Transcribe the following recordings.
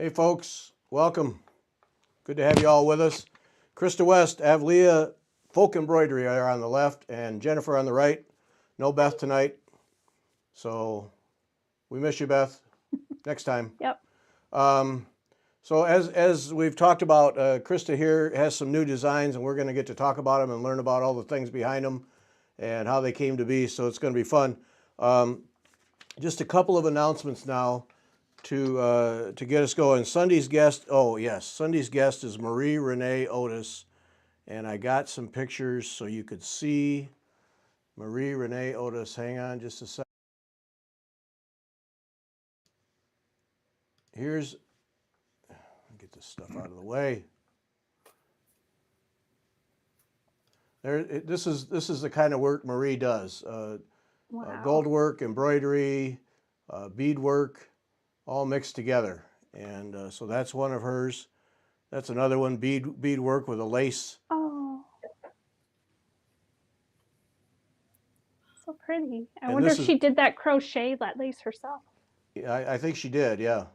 Hey folks, welcome. Good to have you all with us. Krista West, Avlea Folk Embroidery are on the left and Jennifer on the right. No Beth tonight. So we miss you, Beth. Next time. Yep. So as we've talked about, Krista here has some new designs and we're going to get to talk about them and learn about all the things behind them and how they came to be. So it's going to be fun. Just a couple of announcements now to get us going. Sunday's guest, Sunday's guest is Marie Renee Otis. And I got some pictures so you could see Marie Renee Otis. Hang on just a second. Here's, get this stuff out of the way. This is the kind of work Marie does. Wow. Gold work, embroidery, bead work, all mixed together. And so that's one of hers. That's another one, bead work with a lace. Oh, so pretty. I wonder if she did that crochet, that lace herself. Yeah, I think she did, yeah.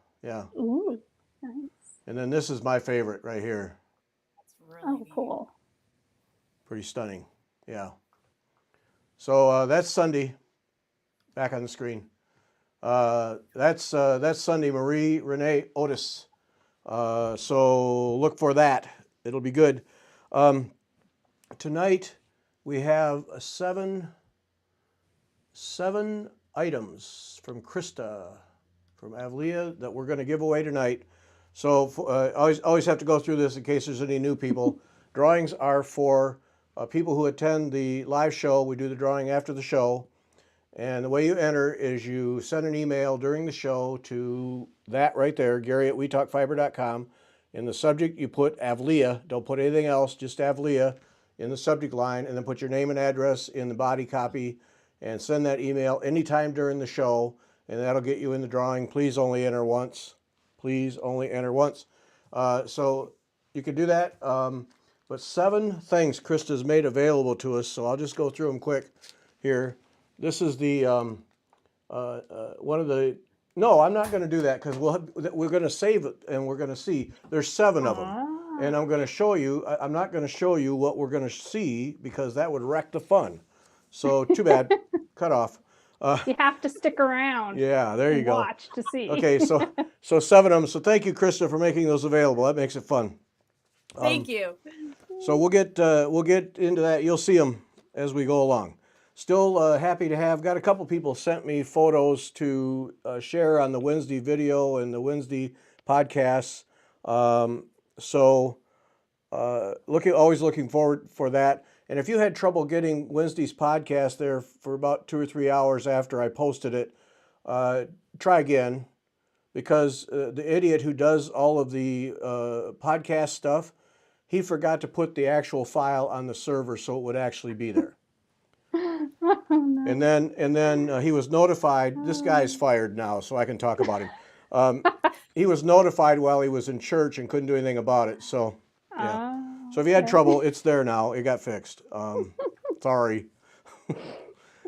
Ooh, nice. And then this is my favorite right here. That's really cool. Pretty stunning, yeah. So that's Sunday, back on the screen. That's Sunday, Marie Renee Otis. So look for that. It'll be good. Tonight we have seven items from Krista, from Avlea, that we're going to give away tonight. So always have to go through this in case there's any new people. Drawings are for people who attend the live show. We do the drawing after the show. And the way you enter is you send an email during the show to that right there, Gary@WeTalkFiber.com. In the subject, you put Avlea. Don't put anything else, just Avlea in the subject line, and then put your name and address in the body copy and send that email anytime during the show, and that'll get you in the drawing. Please only enter once. Please only enter once. So you can do that. But 7 things Krista's made available to us, so I'll just go through them quick here. This is the one of the. No, I'm not going to do that because we're going to save it and we're going to see. There's 7 of them, and I'm going to show you. I'm not going to show you what we're going to see because that would wreck the fun. So too bad. Cut off. You have to stick around. Yeah, there you go. Watch to see. Okay, so 7 of them. So thank you, Krista, for making those available. That makes it fun. Thank you. So we'll get into that. You'll see them as we go along. Still happy to have, got a couple people sent me photos to share on the Wednesday video and the Wednesday podcasts. Always looking forward for that. And if you had trouble getting Wednesday's podcast there for about 2 or 3 hours after I posted it, try again, because the idiot who does all of the podcast stuff, he forgot to put the actual file on the server so it would actually be there. Oh, no. And then he was notified. This guy's fired now, so I can talk about him. He was notified while he was in church and couldn't do anything about it. So yeah. So if you had trouble, it's there now. It got fixed. Sorry.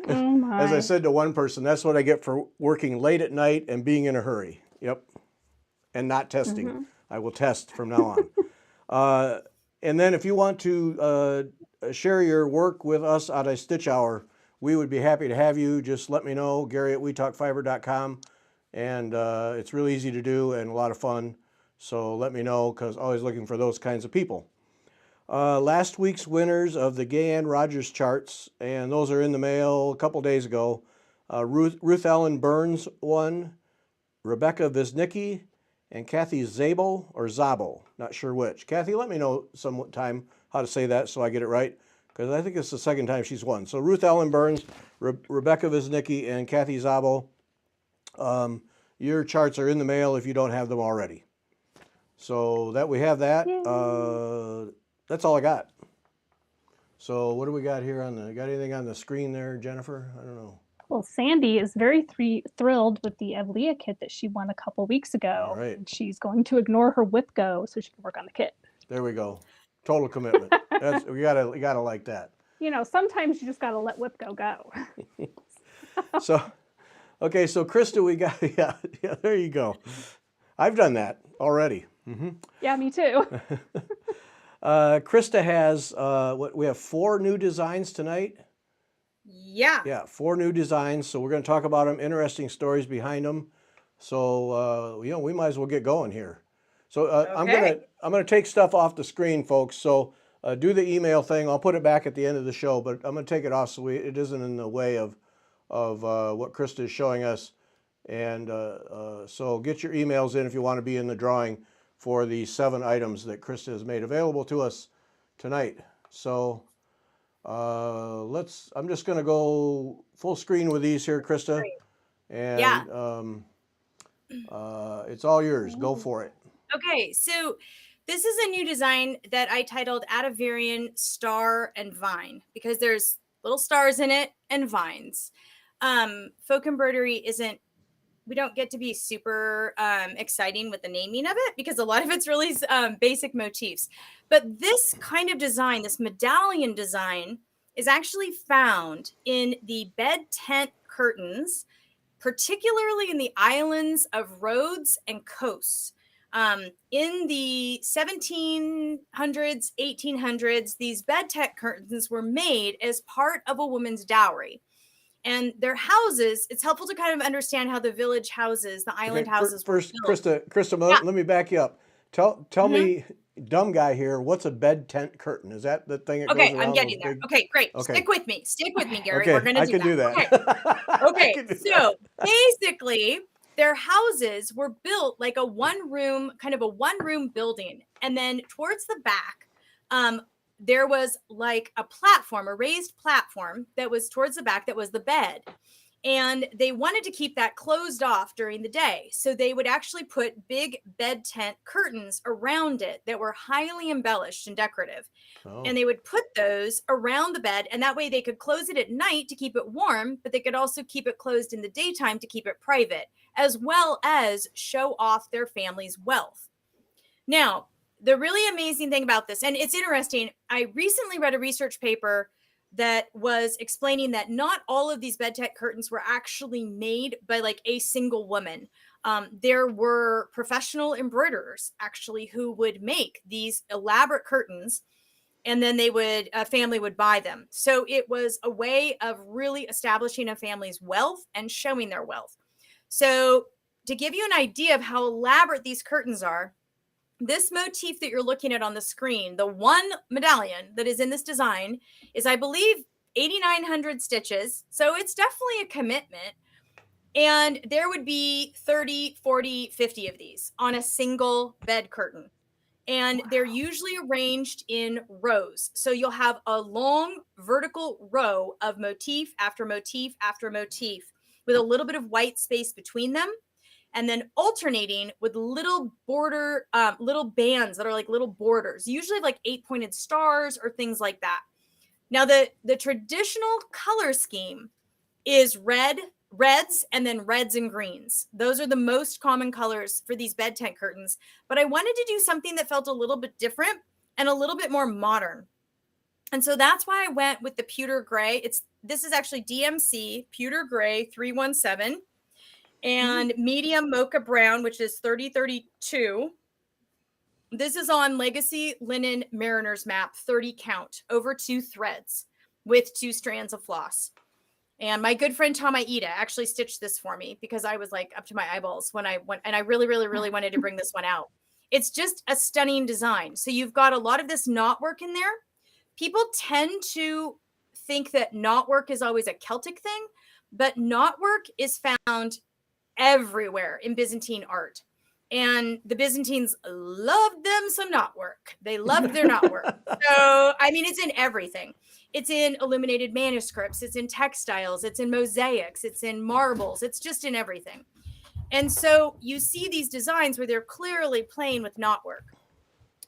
Oh my. As I said to one person, that's what I get for working late at night and being in a hurry. Yep. And not testing. Mm-hmm. I will test from now on. And then if you want to share your work with us at a Stitch Hour, we would be happy to have you. Just let me know, Gary@WeTalkFiber.com. And it's really easy to do and a lot of fun. So let me know, because always looking for those kinds of people. Last week's winners of the Gay-Ann Rogers charts, and those are in the mail a couple days ago. Ruth Ellen Burns won, Rebecca Visnicki, and Kathy Zabo, not sure which. Kathy, let me know sometime how to say that so I get it right, because I think it's the second time she's won. So Ruth Ellen Burns, Rebecca Visnicki, and Kathy Zabo. Your charts are in the mail if you don't have them already. So that we have that. That's all I got. So what do we got here got anything on the screen there, Jennifer? I don't know. Well, Sandy is very thrilled with the Avlea kit that she won a couple weeks ago. All right. And she's going to ignore her whip go so she can work on the kit. There we go. Total commitment. We gotta like that. You know, sometimes you just gotta let whip go. So, okay, so Krista, we got yeah, there you go. I've done that. already. Yeah, me too. Krista has, we have 4 new designs tonight. Yeah. Yeah, 4 new designs. So we're going to talk about them, interesting stories behind them. So, we might as well get going here. So Okay. I'm gonna take stuff off the screen, folks. So do the email thing. I'll put it back at the end of the show, but I'm gonna take it off so it isn't in the way of what Krista is showing us. And so get your emails in if you want to be in the drawing for the 7 items that Krista has made available to us tonight. So I'm just gonna go full screen with these here, Krista. And it's all yours. Go for it. Okay, so this is a new design that I titled Atavarian Star and Vine because there's little stars in it and vines. Folk embroidery we don't get to be super exciting with the naming of it because a lot of it's really basic motifs. But this kind of design, this medallion design, is actually found in the bed tent curtains, particularly in the islands of Rhodes and Kos. In the 1700s, 1800s, these bed tent curtains were made as part of a woman's dowry. And their houses, it's helpful to kind of understand how the village houses, the island houses first, were built. Krista, let me back you up. Tell me, dumb guy here, what's a bed tent curtain? Is that the thing that goes around? I'm getting there. Okay, great. Okay. Stick with me, Gary. Okay, We're going to do that. Okay. So basically, their houses were built like a one room building. And then towards the back, there was like a raised platform that was towards the back that was the bed. And they wanted to keep that closed off during the day. So they would actually put big bed tent curtains around it that were highly embellished and decorative. Oh. And they would put those around the bed. And that way they could close it at night to keep it warm, but they could also keep it closed in the daytime to keep it private, as well as show off their family's wealth. Now, the really amazing thing about this, and it's interesting, I recently read a research paper that was explaining that not all of these bed tent curtains were actually made by like a single woman. There were professional embroiderers actually who would make these elaborate curtains, and then a family would buy them. So it was a way of really establishing a family's wealth and showing their wealth. So to give you an idea of how elaborate these curtains are, this motif that you're looking at on the screen, the one medallion that is in this design is, I believe, 8,900 stitches. So it's definitely a commitment. And there would be 30, 40, 50 of these on a single bed curtain. And they're usually arranged in rows. So you'll have a long vertical row of motif after motif after motif with a little bit of white space between them. And then alternating with little border, little bands that are like little borders, usually like 8-pointed stars or things like that. Now, the traditional color scheme is reds, and then reds and greens. Those are the most common colors for these bed tent curtains. But I wanted to do something that felt a little bit different and a little bit more modern. And so that's why I went with the pewter gray. This is actually DMC pewter gray 317. And medium mocha brown, which is 3032. This is on Legacy Linen Mariner's Map, 30 count, over 2 threads with 2 strands of floss. And my good friend Tom Aida actually stitched this for me because I was like up to my eyeballs when I went, and I really, really, really wanted to bring this one out. It's just a stunning design. So you've got a lot of this knotwork in there. People tend to think that knotwork is always a Celtic thing, but knotwork is found everywhere in Byzantine art. And the Byzantines loved them some knotwork. They loved their knotwork. So, I mean, it's in everything. It's in illuminated manuscripts. It's in textiles. It's in mosaics. It's in marbles. It's just in everything. And so you see these designs where they're clearly playing with knotwork.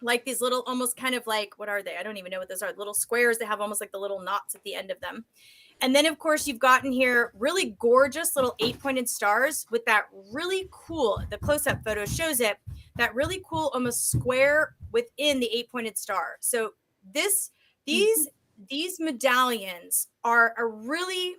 Like these little, almost kind of like, what are they? I don't even know what those are. Little squares. They have almost like the little knots at the end of them. And then, of course, you've gotten here really gorgeous little 8-pointed stars with that really cool, the close-up photo shows it, that really cool almost square within the 8-pointed star. So these medallions are a really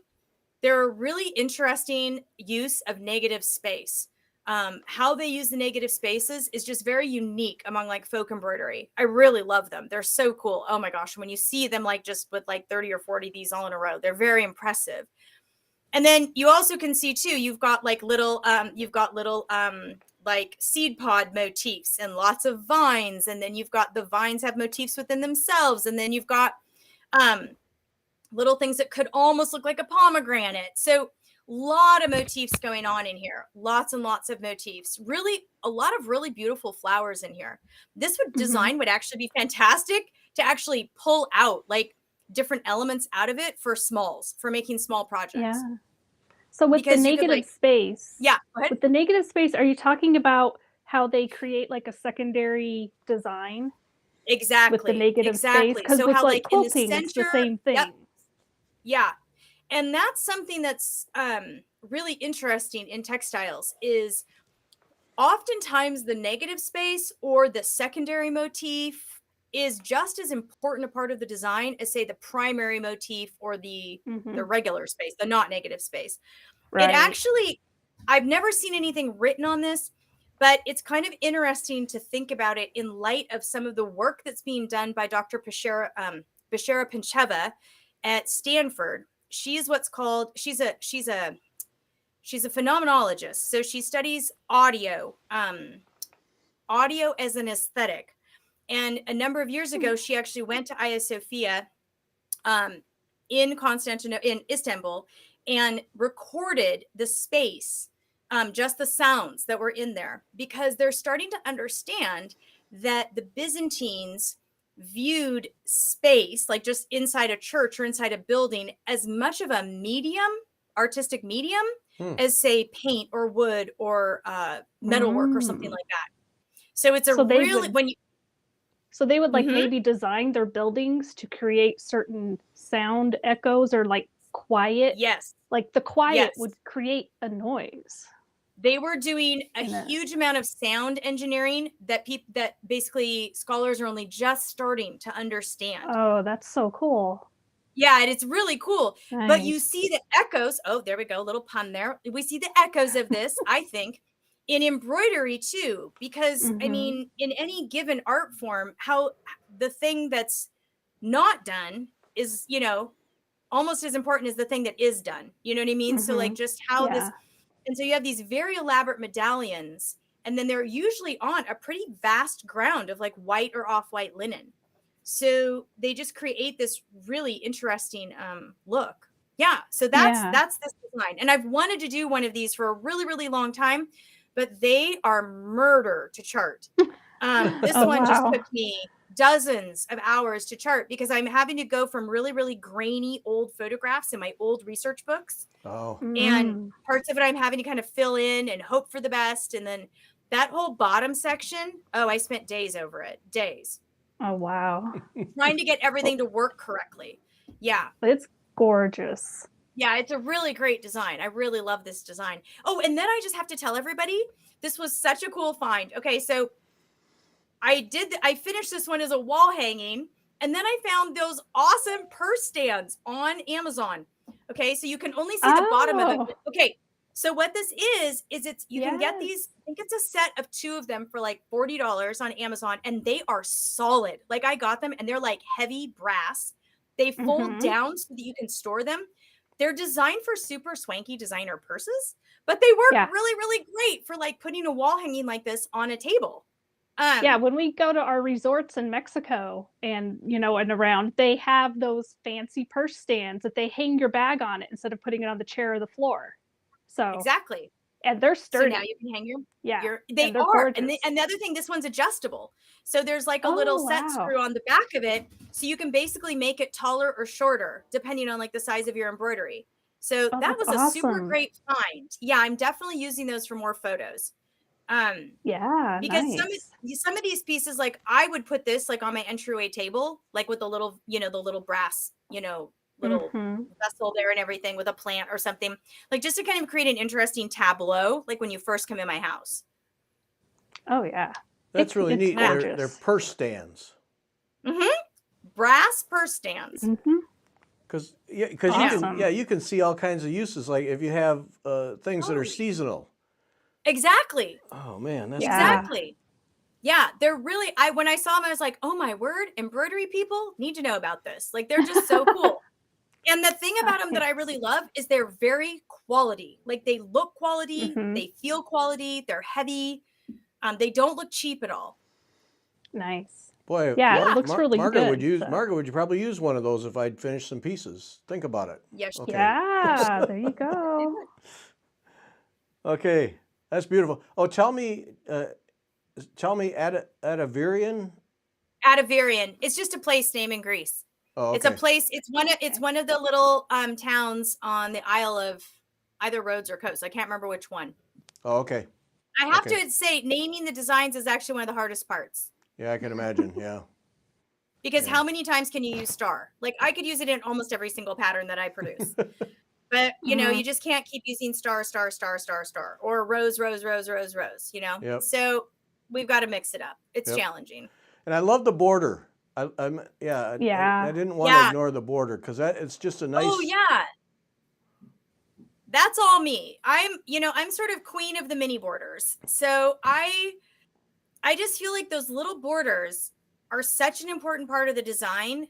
interesting use of negative space. how they use the negative spaces is just very unique among like folk embroidery. I really love them. They're so cool. Oh my gosh. When you see them like just with like 30 or 40 of these all in a row, they're very impressive. And then you also can see too, you've got little like seed pod motifs and lots of vines. And then you've got the vines have motifs within themselves. And then you've got little things that could almost look like a pomegranate. So a lot of motifs going on in here. Lots and lots of motifs. Really, a lot of really beautiful flowers in here. This design would actually be fantastic to actually pull out like different elements out of it for smalls, for making small projects. Yeah. So with Because the you could, negative space, Yeah, go ahead. with the negative space, are you talking about how they create like a secondary design Exactly. with the negative space? Because So with how like like in the quilting, it's the center, same thing. Yep. Yeah. And that's something that's really interesting in textiles is oftentimes the negative space or the secondary motif is just as important a part of the design as say the primary motif or the regular space, the not negative space. Right. It actually, I've never seen anything written on this, but it's kind of interesting to think about it in light of some of the work that's being done by Dr. Bashara Pincheva at Stanford. She's what's called, she's a phenomenologist. So she studies audio as an aesthetic. And a number of years ago, she actually went to Hagia Sophia in Istanbul, and recorded the space, just the sounds that were in there, because they're starting to understand that the Byzantines viewed space, like just inside a church or inside a building, as much of a medium, artistic medium, as say paint or wood or metalwork or something like that. So it's So they would like maybe design their buildings to create certain sound echoes or like quiet. Yes. Like the quiet would create a noise. They were doing a huge amount of sound engineering that basically scholars are only just starting to understand. Oh, that's so cool. Yeah, and it's really cool. Nice. But you see the echoes. Oh, there we go. A little pun there. We see the echoes of this, I think, in embroidery too, because I mean, in any given art form, how the thing that's not done is, almost as important as the thing that is done. You know what I mean? So like just how this, and so you have these very elaborate medallions, and then they're usually on a pretty vast ground of like white or off-white linen. So they just create this really interesting look. Yeah. So that's this design. And I've wanted to do one of these for a really, really long time, but they are murder to chart. This one just took me dozens of hours to chart because I'm having to go from really, really grainy old photographs in my old research books. Oh. And parts of it I'm having to kind of fill in and hope for the best. And then that whole bottom section, I spent days over it. Days. Oh, wow. Trying to get everything to work correctly. Yeah. It's gorgeous. Yeah, it's a really great design. I really love this design. Oh, and then I just have to tell everybody, this was such a cool find. Okay, so I finished this one as a wall hanging, and then I found those awesome purse stands on Amazon. Okay, so you can only see the bottom of it. Okay, so what this is you can get these, I think it's a set of 2 of them for like $40 on Amazon, and they are solid. Like I got them and they're like heavy brass. They fold down so that you can store them. They're designed for super swanky designer purses, but they work really, really great for like putting a wall hanging like this on a table. When we go to our resorts in Mexico and, and around, they have those fancy purse stands that they hang your bag on it instead of putting it on the chair or the floor. So exactly. And they're sturdy. So now you can hang they are. Gorgeous. And the other thing, this one's adjustable. So there's like a little set screw on the back of it. So you can basically make it taller or shorter, depending on like the size of your embroidery. So that was a super great find. Yeah, I'm definitely using those for more photos. Because some of these pieces, like I would put this like on my entryway table, like with the little, the little brass, little vessel there and everything with a plant or something, like just to kind of create an interesting tableau, like when you first come in my house. Oh yeah, that's really neat. They're purse stands. Brass purse stands. Because you can see all kinds of uses. Like if you have things that are seasonal, Exactly. Oh man, that's Yeah. Exactly. Yeah, they're really, when I saw them, I was like, oh my word, embroidery people need to know about this. Like, they're just so cool. And the thing about them that I really love is they're very quality. Like, they look quality, they feel quality, they're heavy. They don't look cheap at all. Nice. Boy, Yeah, it looks really Margaret good. would so- Margaret would probably use one of those if I'd finished some pieces. Think about it. Yes. Okay. Yeah, there you go. Okay, that's beautiful. Oh, tell me, Avlea. Atavarian. It's just a place name in Greece. Oh, okay. It's a place. It's one of the little towns on the Isle of either Rhodes or Coast. I can't remember which one. Oh, okay. I have Okay. to say, naming the designs is actually one of the hardest parts. Yeah, I can imagine. Yeah. Because Yeah. how many times can you use star? Like, I could use it in almost every single pattern that I produce. But, you know, you just can't keep using star, star, star, star, star, or rose, rose, rose, rose, rose, you know? Yep. So we've got to mix it up. It's Yep. challenging. And I love the border. I didn't want to ignore the border because it's just a nice. Oh, yeah. That's all me. I'm sort of queen of the mini borders. So I just feel like those little borders are such an important part of the design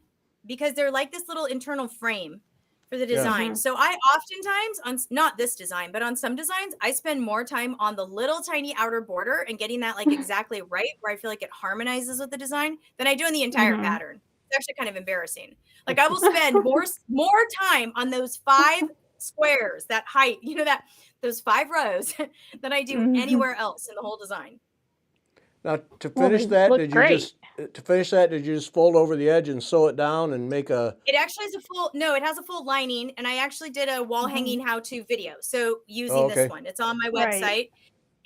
because they're like this little internal frame for the design. So I oftentimes, not this design, but on some designs, I spend more time on the little tiny outer border and getting that like exactly right where I feel like it harmonizes with the design than I do in the entire pattern. It's actually kind of embarrassing. Like, I will spend more time on those 5 squares, that height, those 5 rows than I do anywhere else in the whole design. Now, to finish that, look did you great. just fold over the edge and sew it down and make a? It actually has it has a full lining, and I actually did a wall hanging how-to video. So using this one, it's on my website. Right.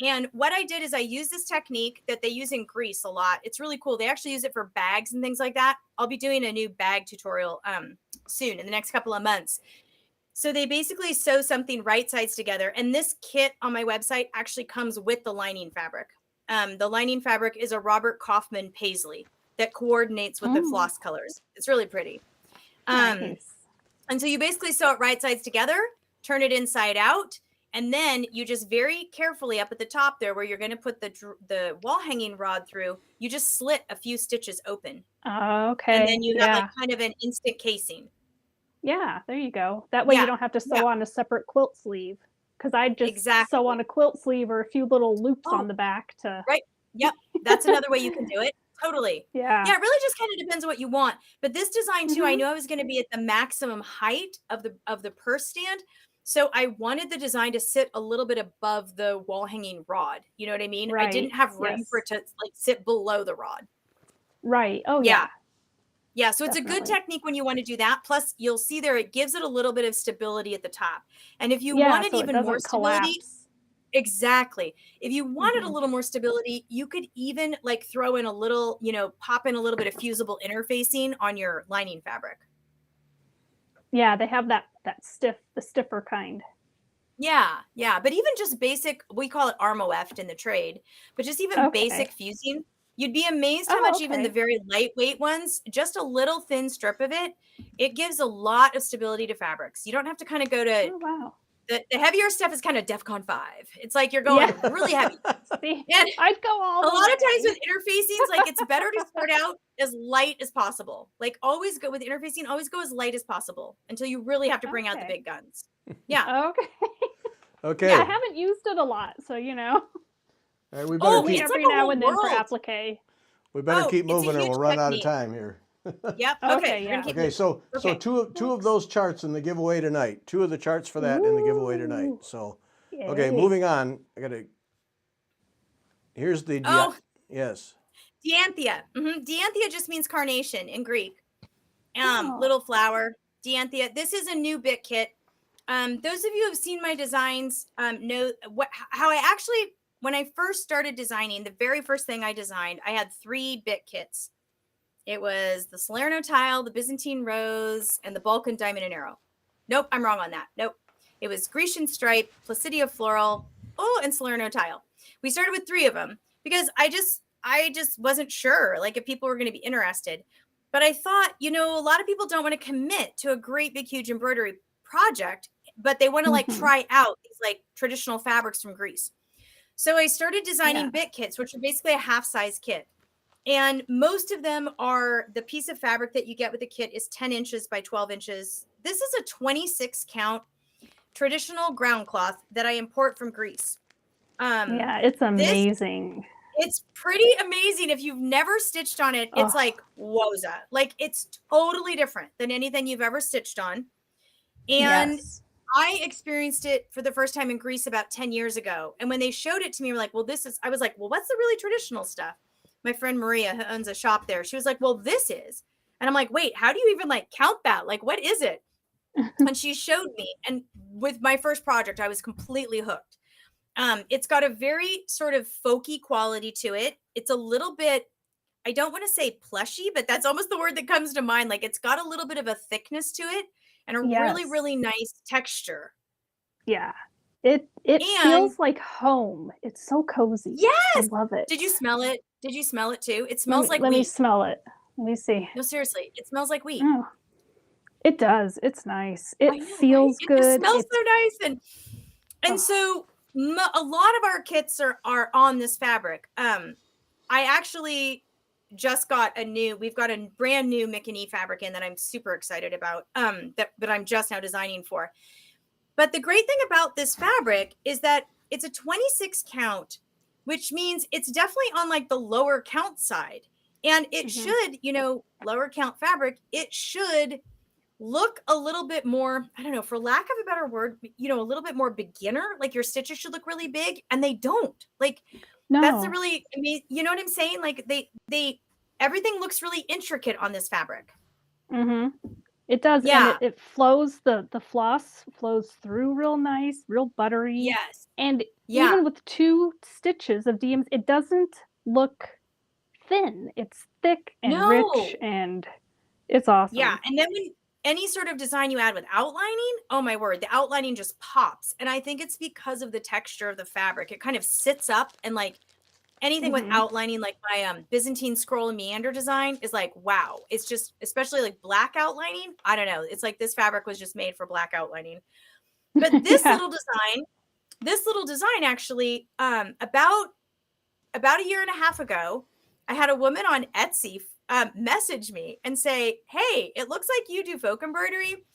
And what I did is I used this technique that they use in Greece a lot. It's really cool. They actually use it for bags and things like that. I'll be doing a new bag tutorial soon in the next couple of months. So they basically sew something right sides together. And this kit on my website actually comes with the lining fabric. The lining fabric is a Robert Kaufman paisley that coordinates with the floss colors. It's really pretty. Nice. And so you basically sew it right sides together, turn it inside out, and then you just very carefully up at the top there where you're going to put the wall hanging rod through, you just slit a few stitches open. Okay. And then you have like kind of an instant casing. Yeah, there you go. That way you don't have to sew on a separate quilt sleeve. Because I just sew on a quilt sleeve or a few little loops on the back to. Right. Yep. That's another way you can do it. Totally. Yeah. Yeah. It really just kind of depends on what you want. But this design too, I knew I was going to be at the maximum height of the purse stand. So I wanted the design to sit a little bit above the wall hanging rod. You know what I mean? Right. I didn't have room for it to like sit below the rod. Right. Oh yeah. Yeah, so it's a good technique when you want to do that. Plus, you'll see there, it gives it a little bit of stability at the top. And if you wanted so even more stability, exactly. If you wanted a little more stability, you could even like throw in a little, pop in a little bit of fusible interfacing on your lining fabric. Yeah, they have the stiffer kind. Yeah. But even just basic, we call it armo-eft in the trade, but just even basic fusing. You'd be amazed how much even the very lightweight ones, just a little thin strip of it gives a lot of stability to fabrics. You don't have to kind of go to the heavier stuff is kind of DEFCON 5. It's like you're going really heavy. See, and I'd go all a lot of times with interfacings, like it's better to start out as light as possible. Like always go with interfacing, always go as light as possible until you really have to bring out the big guns. Yeah. Okay. Yeah, I haven't used it a lot, so All right, we better keep every now and then for applique. We better keep moving or we'll run out of time here. Yep. Okay. So two of those charts in the giveaway tonight. 2 of the charts for that in the giveaway tonight. So moving on. Here's the yes. Dianthia. Dianthia just means carnation in Greek. Little flower. Dianthia. This is a new bit kit. Those of you who have seen my designs know how I actually, when I first started designing, the very first thing I designed, I had 3 bit kits. It was the Salerno tile, the Byzantine rose, and the Balkan diamond and arrow. Nope, I'm wrong on that. Nope. It was Grecian stripe, Placidia floral, and Salerno tile. We started with 3 of them because I just wasn't sure like if people were going to be interested. But I thought, a lot of people don't want to commit to a great big huge embroidery project, but they want to like try out these like traditional fabrics from Greece. So I started designing Yeah. bit kits, which are basically a half-size kit. And most of them are, the piece of fabric that you get with the kit is 10 inches by 12 inches. This is a 26 count traditional ground cloth that I import from Greece. Yeah, it's amazing. It's pretty amazing. If you've never stitched on it, it's Oh. like woza. Like it's totally different than anything you've ever stitched on. And Yes. I experienced it for the first time in Greece about 10 years ago. And when they showed it to me, I was like, well, what's the really traditional stuff? My friend Maria, who owns a shop there, she was like, well, this is. And I'm like, wait, how do you even like count that? Like, what is it? And she showed me. And with my first project, I was completely hooked. It's got a very sort of folky quality to it. It's a little bit, I don't want to say plushy, but that's almost the word that comes to mind. Like it's got a little bit of a thickness to it and a really, Yes. really nice texture. Yeah. It And feels like home. It's so cozy. I yes, love it. did you smell it? Did you smell it too? It Let smells me, like let me wheat. smell it. Let me see. No, seriously, it smells like wheat. Oh, it does. It's nice. I It know, right? feels It just good. smells It's so nice. And oh, so a lot of our kits are on this fabric. I actually just got we've got a brand new Mickey fabric in that I'm super excited about, that I'm just now designing for. But the great thing about this fabric is that it's a 26 count, which means it's definitely on like the lower count side. And it should, lower count fabric, it should look a little bit more, I don't know, for lack of a better word, a little bit more beginner. Like your stitches should look really big, and they don't. Like that's the no. really, I mean, you know what I'm saying? Like they everything looks really intricate on this fabric. Mm-hmm. It does, and Yeah. it flows, the floss flows through real nice, real buttery. Yes. And Yeah. even with 2 stitches of DMs, it doesn't look thin. It's thick and rich, No. and it's awesome. Yeah. And then when any sort of design you add with outlining, oh my word, the outlining just pops. And I think it's because of the texture of the fabric. It kind of sits up, and like anything with outlining, like my Byzantine scroll and meander design is like, wow. It's just, especially like black outlining. I don't know. It's like this fabric was just made for black outlining. But this Yeah. little design actually, about a year and a half ago, I had a woman on Etsy message me and say, hey, it looks like you do folk embroidery.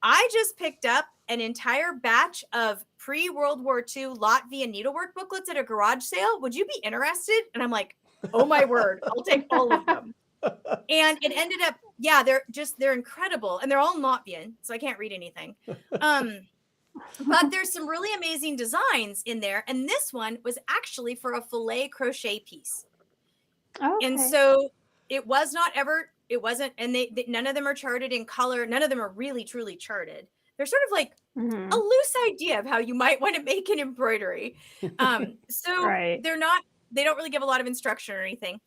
I just picked up an entire batch of pre-World War II Latvian needlework booklets at a garage sale. Would you be interested? And I'm like, oh my word, I'll take all of them. And it ended up, yeah, they're incredible. And they're all in Latvian, so I can't read anything. But there's some really amazing designs in there. And this one was actually for a filet crochet piece. Okay. And so it wasn't, and none of them are charted in color. None of them are really, truly charted. They're sort of like a loose idea of how you might want to make an embroidery. So Right. they don't really give a lot of instruction or anything.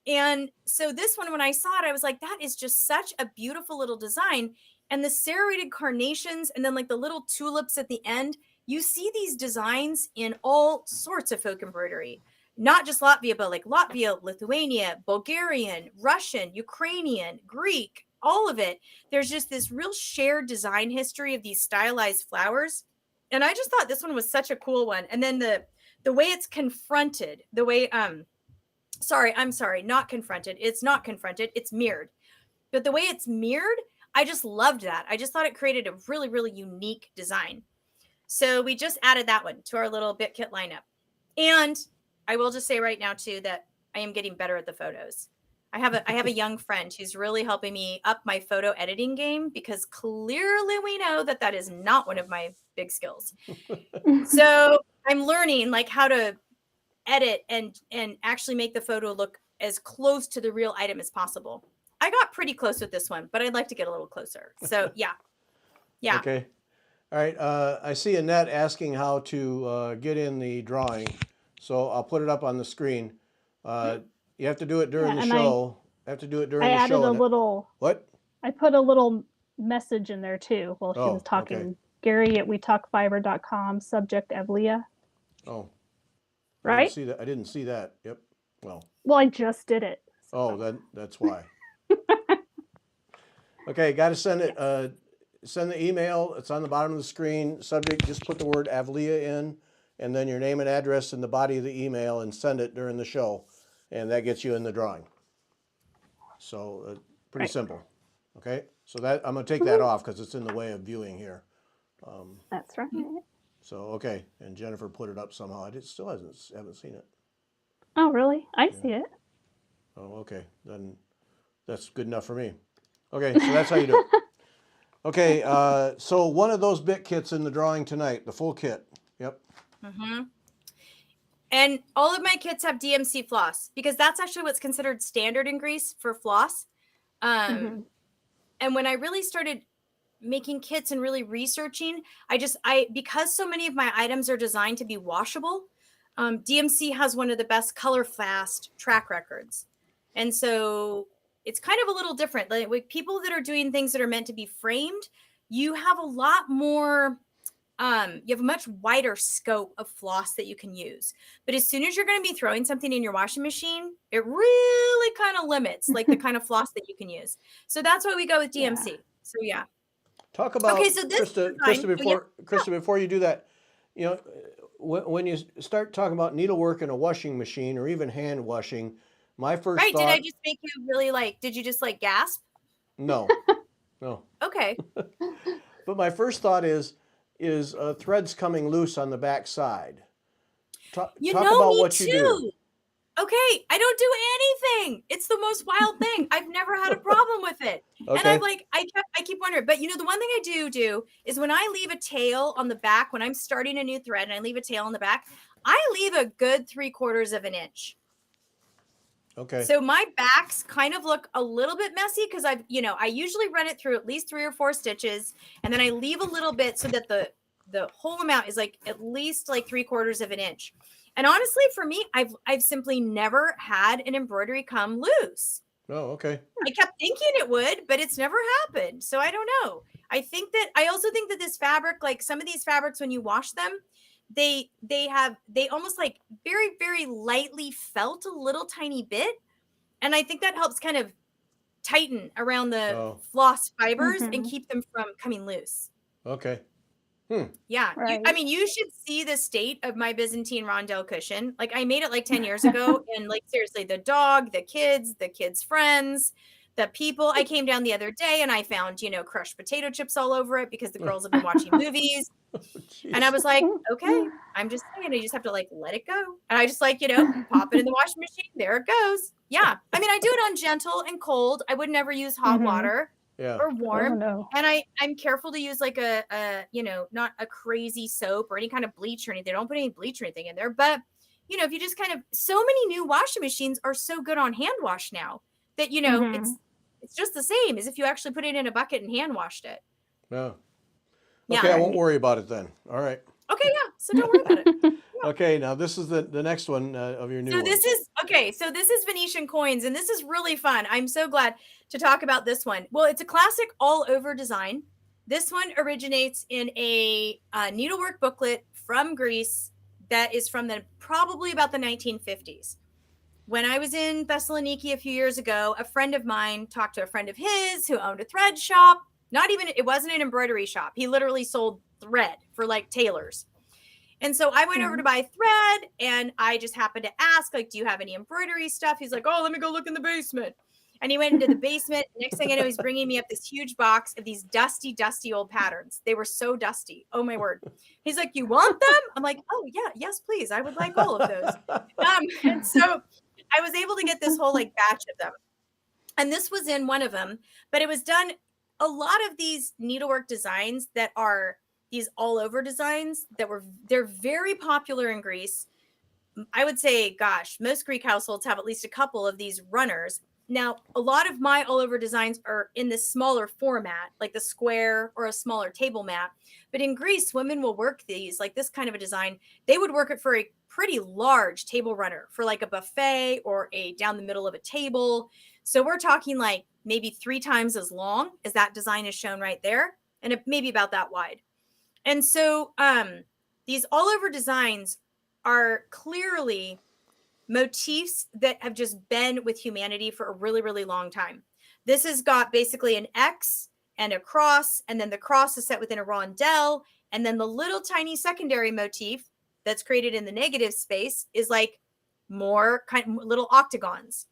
And so this one, when I saw it, I was like, that is just such a beautiful little design. And the serrated carnations, and then like the little tulips at the end, you see these designs in all sorts of folk embroidery. Not just Latvia, but like Latvia, Lithuania, Bulgarian, Russian, Ukrainian, Greek, all of it. There's just this real shared design history of these stylized flowers. And I just thought this one was such a cool one. And then the way it's confronted, the way, I'm sorry, not confronted. It's not confronted, it's mirrored. But the way it's mirrored, I just loved that. I just thought it created a really, really unique design. So we just added that one to our little bit kit lineup. And I will just say right now too that I am getting better at the photos. I have a young friend who's really helping me up my photo editing game, because clearly we know that is not one of my big skills. So I'm learning like how to edit and actually make the photo look as close to the real item as possible. I got pretty close with this one, but I'd like to get a little closer. So yeah. Okay. All right. I see Annette asking how to get in the drawing. So I'll put it up on the screen. You have to do it during the show. I have to do it during the show. I added a little. What? I put a little message in there too while she was talking. Okay. Gary at wetalkfiber.com, subject Avlea. Oh. Right? I didn't see that. Yep. Well, I just did it. So. Oh, that's why. Okay, got to send it. Send the email. It's on the bottom of the screen. Subject, just put the word Avlea in, and then your name and address in the body of the email and send it during the show, and that gets you in the drawing. So pretty Right. simple. Okay, so that I'm going to take that off because it's in the way of viewing here. That's right. So okay, and Jennifer put it up somehow. I still haven't seen it. Oh, really? I see it. Oh, okay, then that's good enough for me. Okay, so that's how you do it. Okay, so one of those bit kits in the drawing tonight, the full kit. Yep. Mm-hmm. And all of my kits have DMC floss because that's actually what's considered standard in Greece for floss. And when I really started making kits and really researching, because so many of my items are designed to be washable, DMC has one of the best color fast track records. And so it's kind of a little different. Like with people that are doing things that are meant to be framed, you have a lot more, you have a much wider scope of floss that you can use. But as soon as you're going to be throwing something in your washing machine, it really kind of limits like the kind of floss that you can use. So that's why we go with DMC. Yeah. So yeah. Talk about Okay, so this Krista, before you do that, you know, when you start talking about needlework in a washing machine or even hand washing, my first right. thought. Did I just make you really did you just gasp? No, no. Okay. But my first thought is threads coming loose on the back side. Talk about me what too. you do. Okay, I don't do anything. It's the most wild thing. I've never had a problem with it. Okay. And I keep wondering. But the one thing I do is when I leave a tail on the back, when I'm starting a new thread and I leave a tail on the back, I leave a good 3/4 of an inch. Okay. So my backs kind of look a little bit messy because I usually run it through at least 3 or 4 stitches, and then I leave a little bit so that the whole amount is at least 3/4 of an inch. And honestly, for me, I've simply never had an embroidery come loose. Oh, okay. I kept thinking it would, but it's never happened. So I don't know. I also think that this fabric, some of these fabrics, when you wash them, they almost very, very lightly felt a little tiny bit. And I think that helps kind of tighten around the floss fibers and keep them from coming loose. Okay. Yeah. Right. You should see the state of my Byzantine rondelle cushion. I made it 10 years ago. And seriously, the dog, the kids' friends, the people. I came down the other day and I found, crushed potato chips all over it because the girls have been watching movies. And I was like, okay, I'm just saying, I just have to let it go. And I just pop it in the washing machine. There it goes. Yeah. I do it on gentle and cold. I would never use hot water. Yeah. Or warm. Oh, no. And I'm careful to use not a crazy soap or any kind of bleach or anything. Don't put any bleach or anything in there. But, if you just so many new washing machines are so good on hand wash now that, it's just the same as if you actually put it in a bucket and hand washed it. Yeah. Yeah. Okay, I won't worry about it then. All right. Okay, yeah. So don't worry about it. Yeah. Okay, now this is the next one of your new So one. this is Venetian coins, and this is really fun. I'm so glad to talk about this one. Well, it's a classic all over design. This one originates in a needlework booklet from Greece that is from probably about the 1950s. When I was in Thessaloniki a few years ago, a friend of mine talked to a friend of his who owned a thread shop. It wasn't an embroidery shop. He literally sold thread for tailors. And so I went over to buy thread, and I just happened to ask, do you have any embroidery stuff? He's like, oh, let me go look in the basement. And he went into the basement. Next thing I know, he's bringing me up this huge box of these dusty, dusty old patterns. They were so dusty. Oh, my word. He's like, you want them? I'm like, oh, yeah, yes, please. I would like all of those. And so I was able to get this whole batch of them. And this was in one of them, but it was done. A lot of these needlework designs that are these all over designs they're very popular in Greece. I would say, gosh, most Greek households have at least a couple of these runners. Now, a lot of my all over designs are in this smaller format, like the square or a smaller table mat. But in Greece, women will work these, this kind of a design. They would work it for a pretty large table runner for a buffet or a down the middle of a table. So we're talking maybe 3 times as long as that design is shown right there, and maybe about that wide. And so these all over designs are clearly motifs that have just been with humanity for a really, really long time. This has got basically an X and a cross, and then the cross is set within a rondelle, and then the little tiny secondary motif that's created in the negative space is like more kind of little octagons.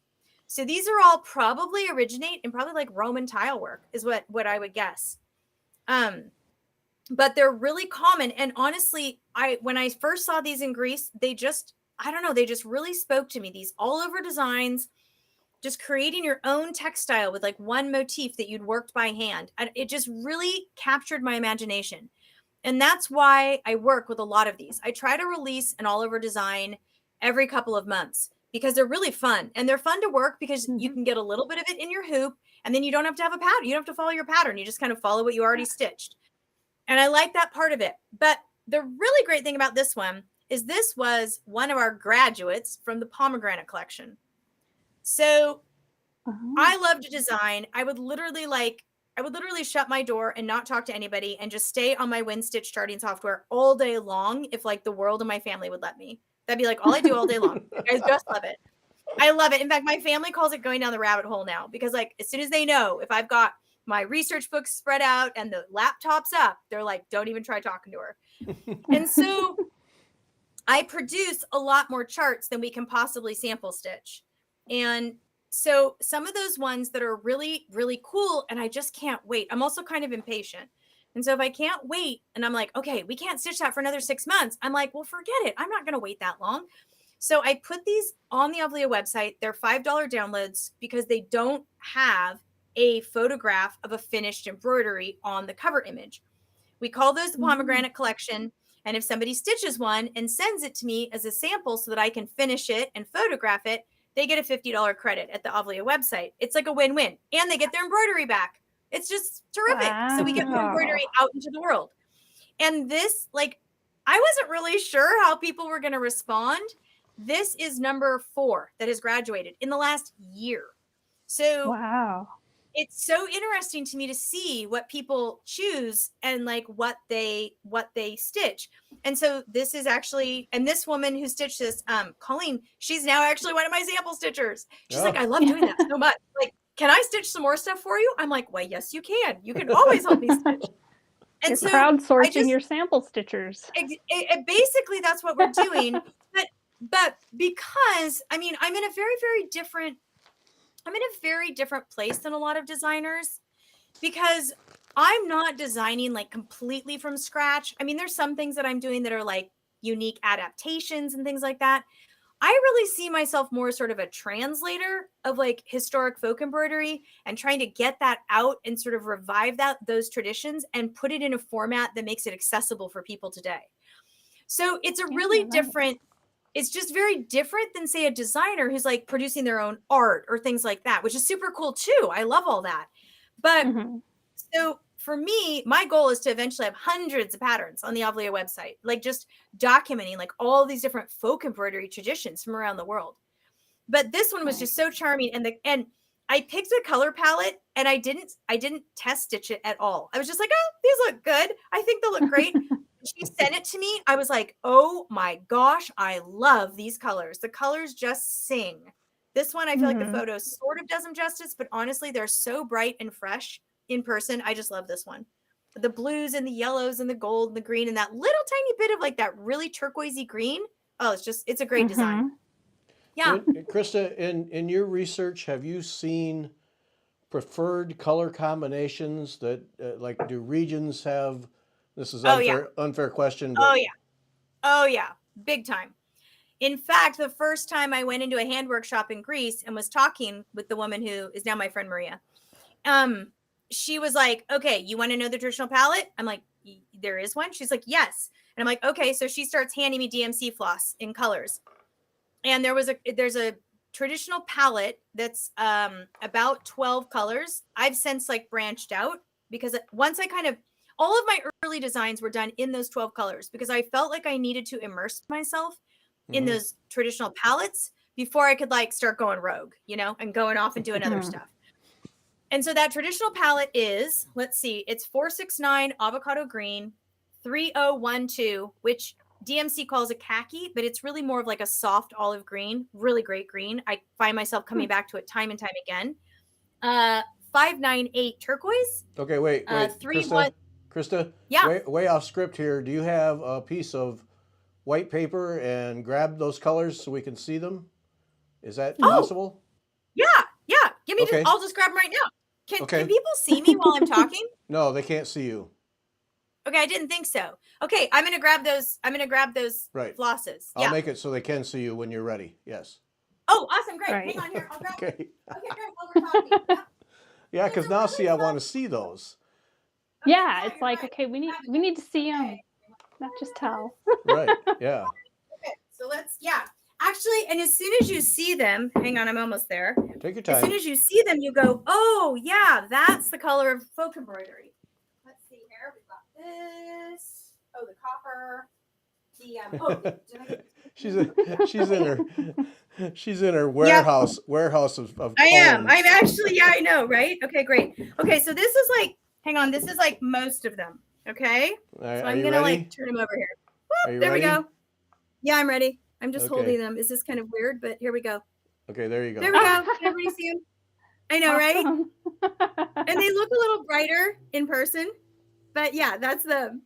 So these are all probably originate in probably like Roman tile work is what I would guess. But they're really common. And honestly, when I first saw these in Greece, they just, I don't know, they just really spoke to me. These all over designs, just creating your own textile with like one motif that you'd worked by hand. It just really captured my imagination. And that's why I work with a lot of these. I try to release an all over design every couple of months because they're really fun, and they're fun to work because you can get a little bit of it in your hoop, and then you don't have to have a pattern. You don't have to follow your pattern. You just kind of follow what you already stitched. And I like that part of it. But the really great thing about this one is this was one of our graduates from the pomegranate collection. So I love to design. I would literally shut my door and not talk to anybody and just stay on my WinStitch charting software all day long if like the world and my family would let me. That'd be like all I do all day long. I just love it. I love it. In fact, my family calls it going down the rabbit hole now because like as soon as they know if I've got my research books spread out and the laptop's up, they're like, don't even try talking to her. And so I produce a lot more charts than we can possibly sample stitch. And so some of those ones that are really, really cool, and I just can't wait. I'm also kind of impatient. And so if I can't wait and I'm like, okay, we can't stitch that for another 6 months, I'm like, well, forget it. I'm not going to wait that long. So I put these on the Avlea website. They're $5 downloads because they don't have a photograph of a finished embroidery on the cover image. We call those the pomegranate collection. And if somebody stitches one and sends it to me as a sample so that I can finish it and photograph it, they get a $50 credit at the Avlea website. It's like a win-win. And they get their embroidery back. It's just terrific. Wow. So we get more embroidery out into the world. And this, like, I wasn't really sure how people were going to respond. This is number 4 that has graduated in the last year. So wow. It's so interesting to me to see what people choose and like what they stitch. And so this is actually, and this woman who stitched this, Colleen, she's now actually one of my sample stitchers. She's like, I love doing that so much. Like, can I stitch some more stuff for you? I'm like, well, yes, you can. You can always help me stitch. And You're so crowdsourcing your sample stitchers. Basically, that's what we're doing. but because, I mean, I'm in a very different place than a lot of designers because I'm not designing like completely from scratch. I mean, there's some things that I'm doing that are like unique adaptations and things like that. I really see myself more sort of a translator of like historic folk embroidery and trying to get that out and sort of revive those traditions and put it in a format that makes it accessible for people today. So it's a really different, it's just very different than say a designer who's like producing their own art or things like that, which is super cool too. I love all that. But so for me, my goal is to eventually have hundreds of patterns on the Avlea website, like just documenting like all these different folk embroidery traditions from around the world. But this one was just so charming. And I picked a color palette and I didn't test stitch it at all. I was just like, oh, these look good. I think they'll look great. She sent it to me. I was like, oh my gosh, I love these colors. The colors just sing. This one, I feel like the photo sort of does them justice, but honestly, they're so bright and fresh in person. I just love this one. The blues and the yellows and the gold and the green and that little tiny bit of like that really turquoisey green. Oh, it's a great design. Yeah. Krista, in your research, have you seen preferred color combinations that like do regions have? This is unfair question. But... Oh yeah. Big time. In fact, the first time I went into a handwork shop in Greece and was talking with the woman who is now my friend Maria, she was like, okay, you want to know the traditional palette? I'm like, there is one? She's like, yes. And I'm like, okay. So she starts handing me DMC floss in colors. And there's a traditional palette that's about 12 colors. I've since like branched out because once all of my early designs were done in those 12 colors because I felt like I needed to immerse myself in those traditional palettes before I could like start going rogue, and going off and doing other stuff. And so that traditional palette is, let's see, it's 469 avocado green, 3012, which DMC calls a khaki, but it's really more of like a soft olive green, really great green. I find myself coming back to it time and time again. 598 turquoise. Okay, wait, Krista, yeah, way off script here. Do you have a piece of white paper and grab those colors so we can see them? Is that Oh, possible? yeah. Give me Okay. I'll just grab them right now. Can Okay. people see me while I'm talking? No, they can't see you. Okay, I didn't think so. Okay, I'm gonna grab those. I'm gonna grab those Right. flosses. I'll Yeah. make it so they can see you when you're ready. Yes. Oh, awesome, great. Right. Hang on here. I'll grab. Okay. Okay, great. While we're talking. Yep. Yeah, It's because a now really see, I fun. want to see those. Okay, Yeah, yeah, it's you're like, right. okay, we Grab need it. to see them, Okay. not just tell. Right. Yeah. Okay. So yeah. Actually, and as soon as you see them, hang on, I'm almost there. Take your As soon time. as you see them, you go, oh yeah, that's the color of folk embroidery. Let's see here. We've got this. Oh, the copper. Did I get she's in her warehouse of I am. cones. I'm actually, yeah, I know, right? Okay, great. Okay, so this is like, hang on, this is like most of them. Okay. So Are I'm you gonna ready? like turn them over here. Are you There ready? we go. Yeah, I'm ready. I'm just Okay. holding them. Is this kind of weird? But here we go. Okay, there you go. There we go. Can everybody see them? I know, right? Awesome. And they look a little brighter in person. But yeah, that's them.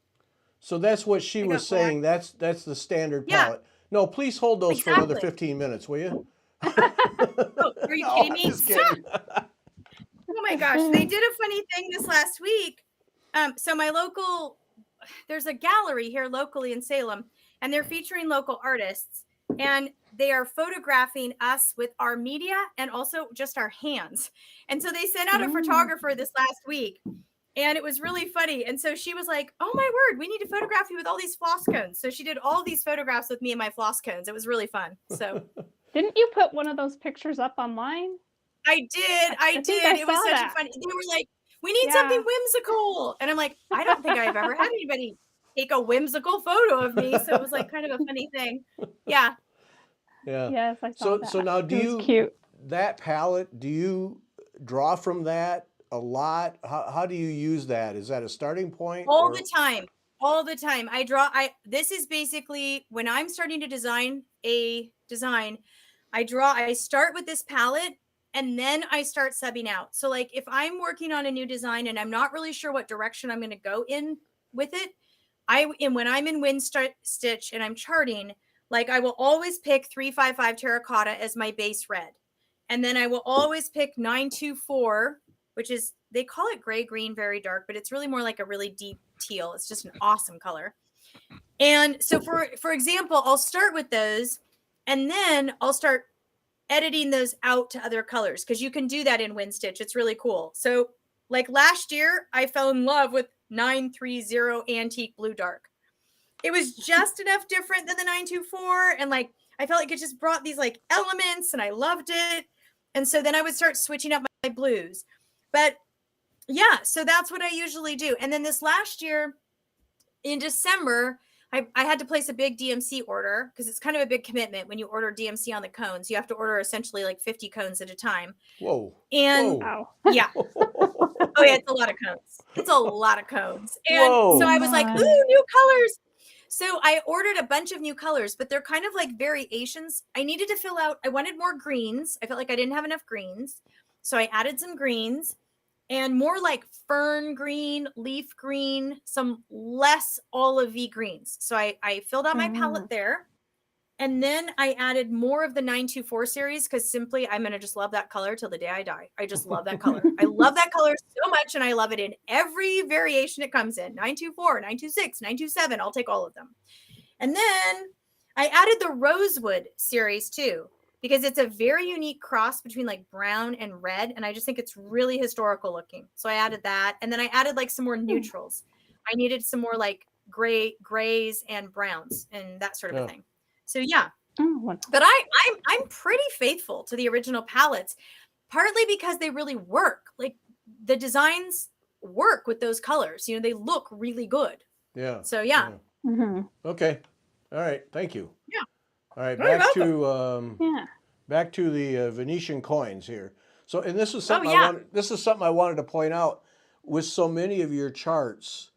So that's what she I was got black. saying. That's the standard Yeah. palette. No, please hold those for another Exactly. 15 minutes, will you? Oh, are you No, kidding I'm me? just kidding. Oh my gosh, they did a funny thing this last week. So my local, there's a gallery here locally in Salem, and they're featuring local artists, and they are photographing us with our media and also just our hands. And so they sent out a photographer this last week, and it was really funny. And so she was like, oh my word, we need to photograph you with all these floss cones. So she did all these photographs with me and my floss cones. It was really fun. So Didn't you put one of those pictures up online? I did. I think I It was saw such that. a funny. They were like, we need something whimsical. And I'm like, I don't think I've ever had anybody take a whimsical photo of me. So it was like kind of a funny thing. Yeah. Yeah. Yes, I saw that. So now It was cute. that palette, do you draw from that a lot? How do you use that? Is that a starting point? All the time. All the time. This is basically when I'm starting to design a design, I start with this palette and then I start subbing out. So like if I'm working on a new design and I'm not really sure what direction I'm going to go in with it, when I'm in Wind Stitch and I'm charting, like I will always pick 355 terracotta as my base red. And then I will always pick 924, which is, they call it gray green, very dark, but it's really more like a really deep teal. It's just an awesome color. And so for example, I'll start with those and then I'll start editing those out to other colors because you can do that in Wind Stitch. It's really cool. So like last year, I fell in love with 930 Antique Blue Dark. It was just enough different than the 924. And like, I felt like it just brought these like elements and I loved it. And so then I would start switching up my blues. But yeah, so that's what I usually do. And then this last year in December, I had to place a big DMC order because it's kind of a big commitment when you order DMC on the cones. You have to order essentially like 50 cones at a time. Whoa. And Wow. yeah. Oh yeah, it's a lot of cones. It's a lot of cones. And Whoa. so I was like, ooh, new colors. So I ordered a bunch of new colors, but they're kind of like variations. I needed to fill out, I wanted more greens. I felt like I didn't have enough greens. So I added some greens and more like fern green, leaf green, some less olive-y greens. So I filled out my palette there. And then I added more of the 924 series because simply I'm going to just love that color till the day I die. I just love that color. I love that color so much and I love it in every variation it comes in. 924, 926, 927. I'll take all of them. And then I added the Rosewood series too because it's a very unique cross between like brown and red. And I just think it's really historical looking. So I added that. And then I added like some more neutrals. I needed some more like grays and browns and that sort of a thing. So yeah, but I'm pretty faithful to the original palettes, partly because they really work. Like the designs work with those colors. You know, they look really good. Yeah. So yeah. Okay. All right. Thank you. Yeah. All right. You're Back to the Venetian coins here. So, and this is something this is something I wanted to point out with so many of your charts.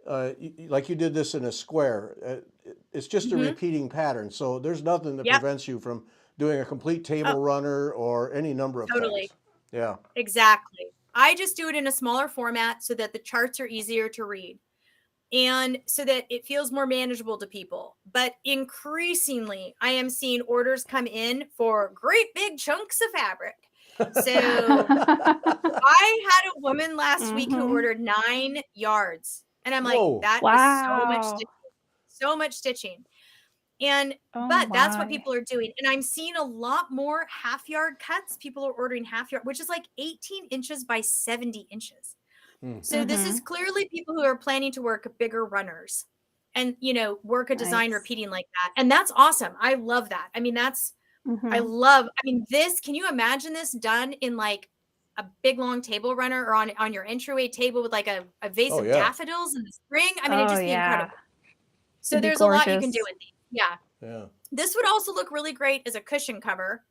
Like you did this in a square. It's just a repeating pattern. So there's nothing that prevents you from doing a complete table runner or any number of things. Yeah. Exactly. I just do it in a smaller format so that the charts are easier to read. and so that it feels more manageable to people. But increasingly, I am seeing orders come in for great big chunks of fabric. So I had a woman last week who ordered 9 yards. And I'm like, Whoa. that is Wow. so much stitching. And Oh but that's what my. people are doing. And I'm seeing a lot more half yard cuts. People are ordering half yard, which is like 18 inches by 70 inches. So this is clearly people who are planning to work bigger runners and, you know, work a design Nice. repeating like that. And that's awesome. I love that. I mean, this, can you imagine this done in like a big long table runner or on your entryway table with like a vase of daffodils in the spring? I mean, it'd just be incredible. So there's a lot you can do with these. Yeah. Yeah. This would also look really great as a cushion cover.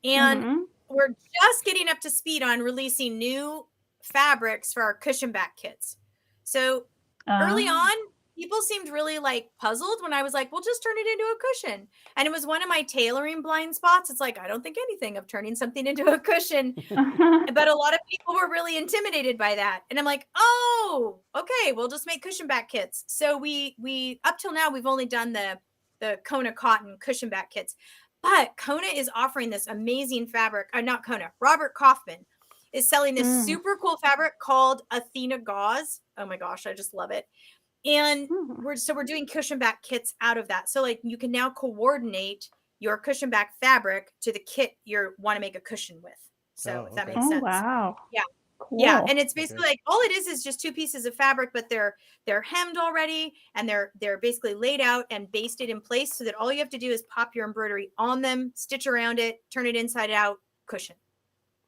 And we're just getting up to speed on releasing new fabrics for our cushion back kits. So early on, people seemed really like puzzled when I was like, well, just turn it into a cushion. And it was one of my tailoring blind spots. It's like, I don't think anything of turning something into a cushion. But a lot of people were really intimidated by that. And I'm like, oh, okay, we'll just make cushion back kits. So we up till now, we've only done the Kona cotton cushion back kits. But Kona is offering this amazing fabric. Not Kona, Robert Kaufman is selling this super cool fabric called Athena gauze. Oh my gosh, I just love it. And we're doing cushion back kits out of that. So like you can now coordinate your cushion back fabric to the kit you want to make a cushion with. So if that makes sense. Wow. Yeah. Cool. Yeah. And it's basically like all it is just 2 pieces of fabric, but they're hemmed already and they're basically laid out and basted in place so that all you have to do is pop your embroidery on them, stitch around it, turn it inside out, cushion.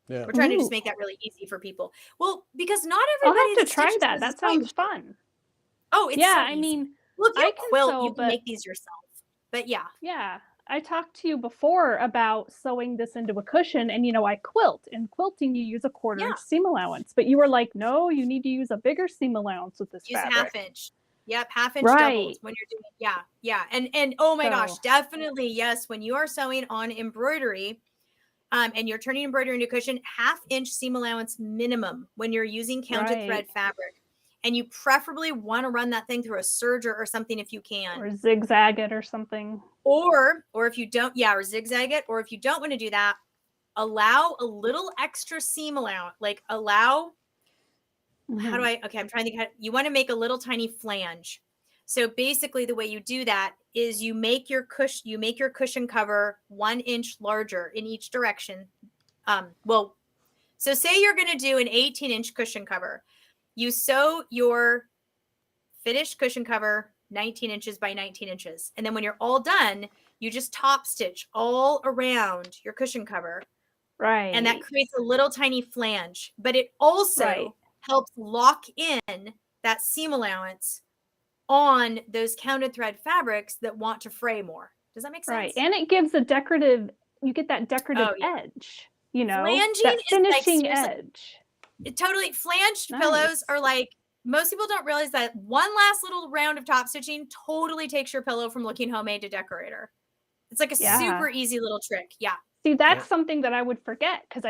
Yeah. We're trying to just make that really easy for people. Well, because not everybody. I'll have to try that. That sounds fun. Oh, it's yeah. So I mean, well, if you I can quilt, sew, you can make these yourself. But yeah. Yeah. I talked to you before about sewing this into a cushion, and I quilt. And quilting, you use a 1/4 inch seam allowance, but you were like, no, you need to use a bigger seam allowance with this fabric. Use 1/2 inch. Yep, 1/2 inch doubled when you're doing. Yeah. And oh my gosh, definitely yes. When you are sewing on embroidery, and you're turning embroidery into cushion, 1/2 inch seam allowance minimum when you're using counted thread fabric. And you preferably want to run that thing through a serger or something if you can. Or zigzag it or something. Or if you don't, or zigzag it. Or if you don't want to do that, allow a little extra seam allowance. Like allow, I'm trying to think you want to make a little tiny flange. So basically the way you do that is you make your cushion cover 1 inch larger in each direction. So say you're going to do an 18 inch cushion cover. You sew your finished cushion cover 19 inches by 19 inches. And then when you're all done, you just top stitch all around your cushion cover. Right. And that creates a little tiny flange. But it also helps lock in that seam allowance on those counted thread fabrics that want to fray more. Does that make sense? Right. And it gives you get that decorative edge, Flanging that finishing is like, edge. It totally flanged pillows are like, most people don't realize that one last little round of top stitching totally takes your pillow from looking homemade to decorator. It's like a super easy little trick. Yeah. See, that's something that I would forget because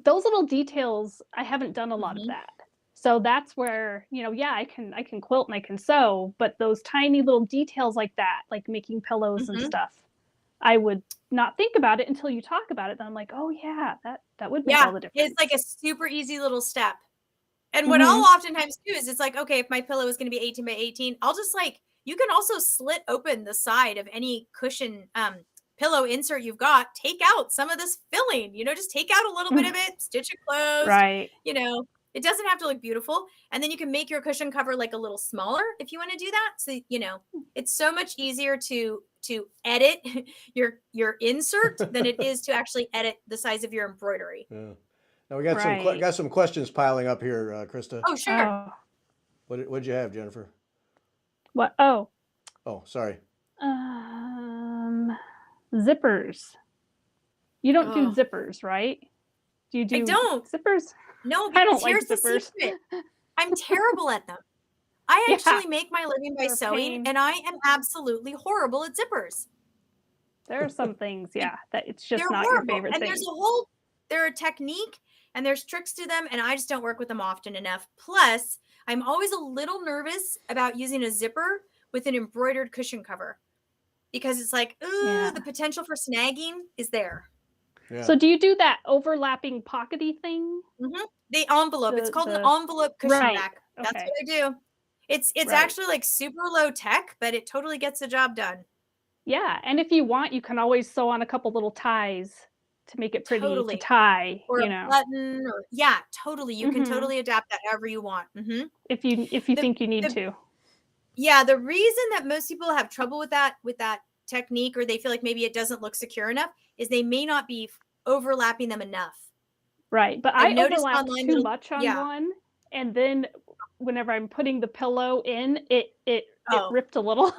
those little details, I haven't done a lot of that. So that's where, I can quilt and I can sew, but those tiny little details like that, like making pillows and stuff, I would not think about it until you talk about it. Then I'm like, oh yeah, that would make all the difference. It's like a super easy little step. And what I'll oftentimes do is it's like, okay, if my pillow is going to be 18 by 18, I'll just you can also slit open the side of any cushion pillow insert you've got, take out some of this filling, just take out a little bit of it, stitch it closed. Right. It doesn't have to look beautiful. And then you can make your cushion cover like a little smaller if you want to do that. So, it's so much easier to edit your insert than it is to actually edit the size of your embroidery. Yeah. Now we got some questions piling up here, Krista. Oh, sure. What'd you have, Jennifer? What? Oh, sorry. Zippers. You don't do zippers, right? Do you do? I don't. Zippers? No, I don't here's like zippers. The secret. I'm terrible at them. I actually make my living by sewing, and I am absolutely horrible at zippers. There are some things, that it's just not horrible. Your favorite and thing. There's a technique and there's tricks to them, and I just don't work with them often enough. Plus, I'm always a little nervous about using a zipper with an embroidered cushion cover because it's like, ooh, the potential for snagging is there. Yeah. So do you do that overlapping pockety thing? The envelope. It's called an envelope cushion back. That's what I do. It's actually like super low tech, but it totally gets the job done. Yeah, and if you want, you can always sew on a couple little ties to make it pretty to tie, or you a know. button, or totally. You can totally adapt that however you want. If you think you need to. Yeah, the reason that most people have trouble with that technique, or they feel like maybe it doesn't look secure enough, is they may not be overlapping them enough. Right, but I overlap too much on one, and then whenever I'm putting the pillow in, it ripped a little.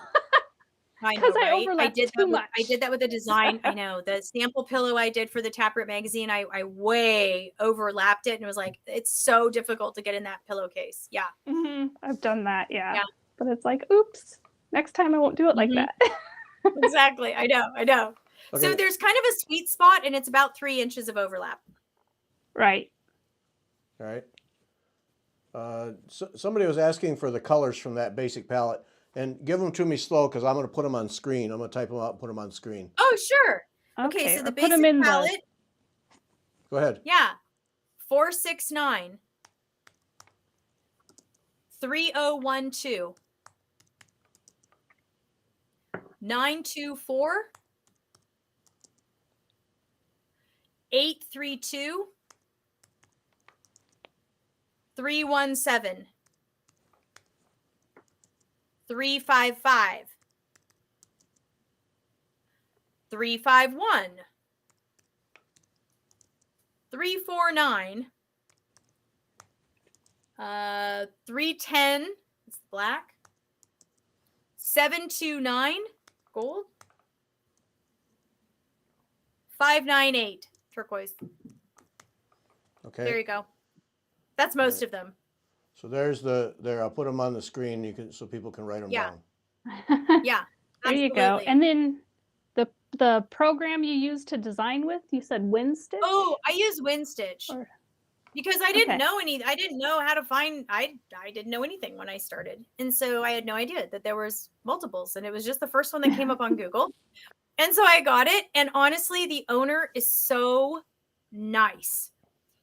I know, right? I did that with a design. I know the sample pillow I did for the Taproot magazine. I way overlapped it, and it was like, it's so difficult to get in that pillowcase. Yeah. I've done that. Yeah. But it's like, oops, next time I won't do it like that. Exactly. I know. Okay. So there's kind of a sweet spot, and it's about 3 inches of overlap. Right. All right. Somebody was asking for the colors from that basic palette, and give them to me slow because I'm going to put them on screen. I'm going to type them out and put them on screen. Oh, sure. Okay, so the basic palette. Go ahead. Yeah. 469 3012 924 832 317 355 351 349 310, it's black, 729, gold, 598, turquoise. Okay. There you go. That's most of them. So there's I'll put them on the screen so people can write them down. Yeah. There you go. And then the program you use to design with, you said WinStitch? Oh, I use WinStitch. Because I didn't know I didn't know how to find, I didn't know anything when I started. And so I had no idea that there was multiples, and it was just the first one that came up on Google. And so I got it. And honestly, the owner is so nice.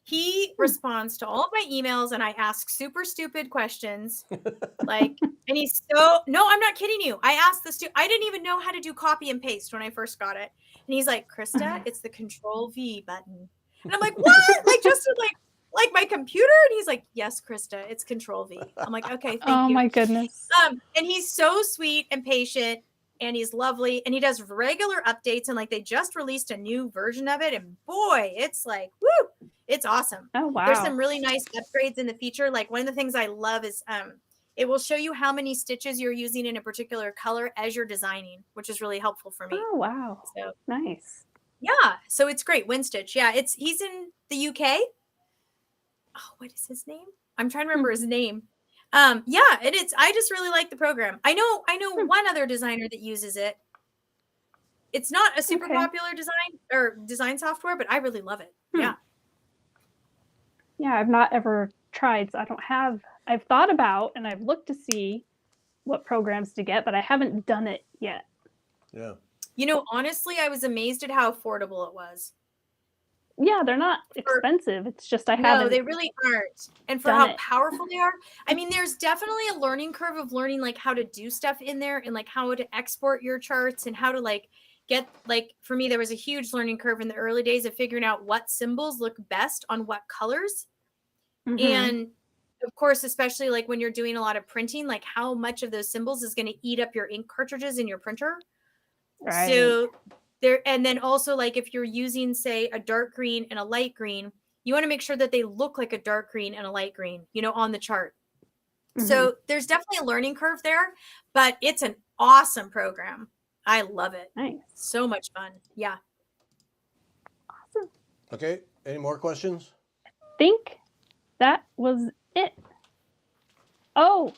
He responds to all of my emails, and I ask super stupid questions. And he's no, I'm not kidding you. I asked I didn't even know how to do copy and paste when I first got it. And he's like, Krista, it's the Control V button. And I'm like, what? Just like my computer? And he's like, yes, Krista, it's Control V. I'm like, okay, thank you. Oh my goodness. And he's so sweet and patient, and he's lovely, and he does regular updates, and they just released a new version of it, and boy, it's like, woo, it's awesome. Oh wow. There's some really nice upgrades in the feature. One of the things I love is it will show you how many stitches you're using in a particular color as you're designing, which is really helpful for me. Oh wow. So nice. Yeah, so it's great. WinStitch. Yeah, he's in the UK. Oh, what is his name? I'm trying to remember his name. Yeah, I just really like the program. I know one other designer that uses it. It's not a super popular design software, but I really love it. Yeah. Yeah, I've not ever tried, so I've thought about and I've looked to see what programs to get, but I haven't done it yet. Yeah. Honestly, I was amazed at how affordable it was. Yeah, they're not expensive. It's just I haven't. No, they really aren't. And for how powerful they are, I mean, there's definitely a learning curve of learning how to do stuff in there, and how to export your charts, and how to get for me, there was a huge learning curve in the early days of figuring out what symbols look best on what colors. And of course, especially when you're doing a lot of printing, how much of those symbols is going to eat up your ink cartridges in your printer. Right. So and then also if you're using, say, a dark green and a light green, you want to make sure that they look like a dark green and a light green, on the chart. So there's definitely a learning curve there, but it's an awesome program. I love it. Nice. So much fun. Yeah. Awesome. Okay. Any more questions? I think that was it. Oh,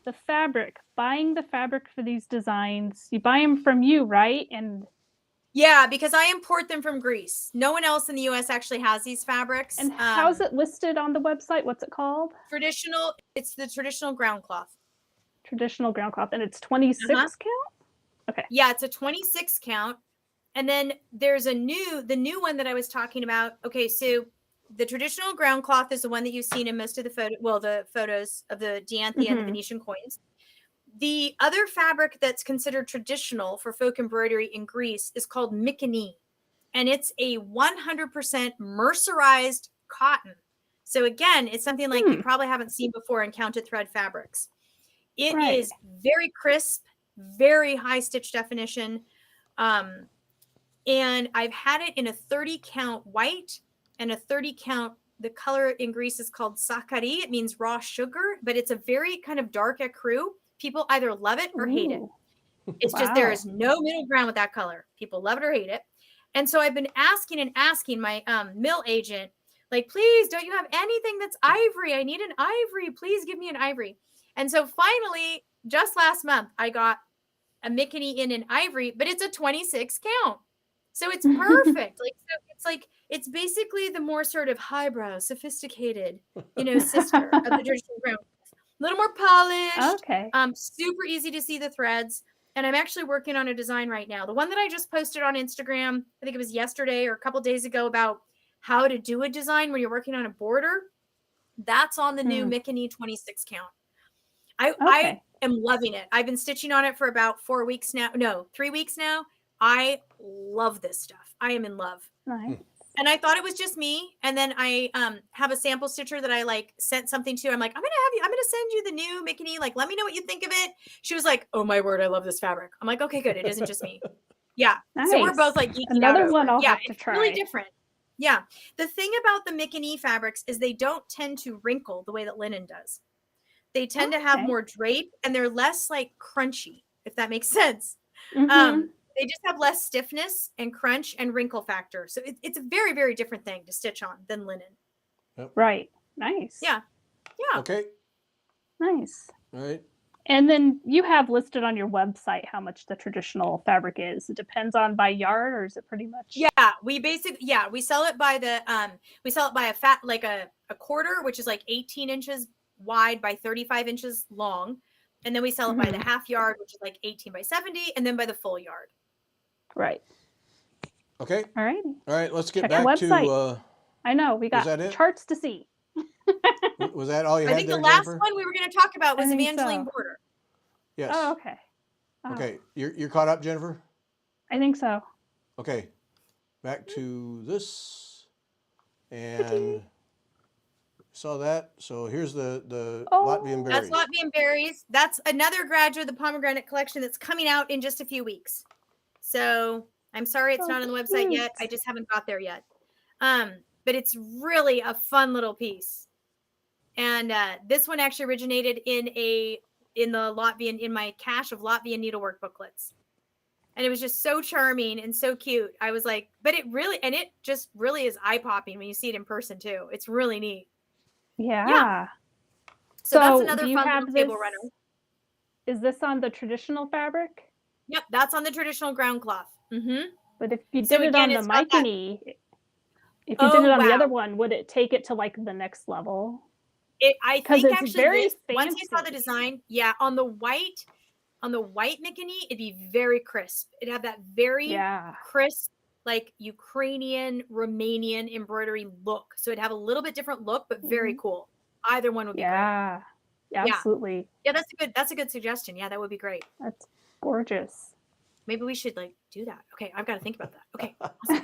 the fabric. Buying the fabric for these designs. You buy them from you, right? And Yeah, because I import them from Greece. No one else in the US actually has these fabrics. And how's it listed on the website? What's it called? Traditional, it's the traditional ground cloth. Traditional ground cloth, and it's 26 count? Okay. Yeah, it's a 26 count. And then there's the new one that I was talking about. Okay, so the traditional ground cloth is the one that you've seen in most of the photos of the Dianthia and the Venetian coins. The other fabric that's considered traditional for folk embroidery in Greece is called Mykonii, and it's a 100% mercerized cotton. So again, it's something like you probably haven't seen before in counted thread fabrics. It is very crisp, very high stitch definition. And I've had it in a 30 count white and a 30 count. The color in Greece is called sakari. It means raw sugar, but it's a very kind of dark ecru. People either love it or hate it. It's just, there is no middle ground with that color. People love it or hate it. And so I've been asking my mill agent, like, please, don't you have anything that's ivory? I need an ivory. Please give me an ivory. And so finally, just last month, I got a Mykonii in an ivory, but it's a 26 count. So it's perfect. It's basically the more sort of highbrow, sophisticated, sister of the traditional ground. A little more polished. Okay. Super easy to see the threads. And I'm actually working on a design right now. The one that I just posted on Instagram, I think it was yesterday or a couple days ago, about how to do a design when you're working on a border. That's on the new Mykonii 26 count. I am loving it. I've been stitching on it for about 4 weeks now. No, 3 weeks now. I love this stuff. I am in love. Nice. And I thought it was just me. And then I have a sample stitcher that I sent something to. I'm like, I'm going to send you the new Mykonii. Let me know what you think of it. She was like, oh my word, I love this fabric. I'm like, okay, good. It isn't just me. Yeah. Nice. So we're both geeking Another out one over I'll it. have to try. It's really different. Yeah. The thing about the Mykonii fabrics is they don't tend to wrinkle the way that linen does. They tend to have more drape, and they're less crunchy, if that makes sense. They just have less stiffness and crunch and wrinkle factor. So it's a very, very different thing to stitch on than linen. Yep. Right. Nice. Yeah. Yeah. Okay. Nice. All right. And then you have listed on your website how much the traditional fabric is. It depends on by yard, or is it pretty much? Yeah, we sell it by a quarter, which is 18 inches wide by 35 inches long. And then we sell it by the half yard, which is 18 by 70, and then by the full yard. Right. Okay. All right. All right. Let's get Check back the to. I know we got charts to see. Was that all you had? I think there, the last Jennifer? one we were going to talk about was Evangeline border. Yes. Oh, okay. Oh. Okay. You're caught up, Jennifer? I think so. Okay. Back to this. And saw that. So here's the Latvian berries. That's Latvian berries. That's another graduate of the pomegranate collection that's coming out in just a few weeks. So I'm sorry it's not on the website yet. I just haven't got there yet. But it's really a fun little piece. And this one actually originated in my cache of Latvian needlework booklets. And it was just so charming and so cute. I was like, it just really is eye-popping when you see it in person too. It's really neat. Yeah. So that's another fun little table runner. Is this on the traditional fabric? Yep, that's on the traditional ground cloth. But if you did it on the Mykonii, if you did it on the other one, would it take it to the next level? I think it's actually very once you saw the design, on the white Mykonii, it'd be very crisp. It'd have that very crisp, Ukrainian, Romanian embroidery look. So it'd have a little bit different look, but very cool. Either one would be great. Yeah, absolutely. Yeah, that's a good suggestion. Yeah, that would be great. That's gorgeous. Maybe we should do that. Okay, I've got to think about that. Okay. Awesome.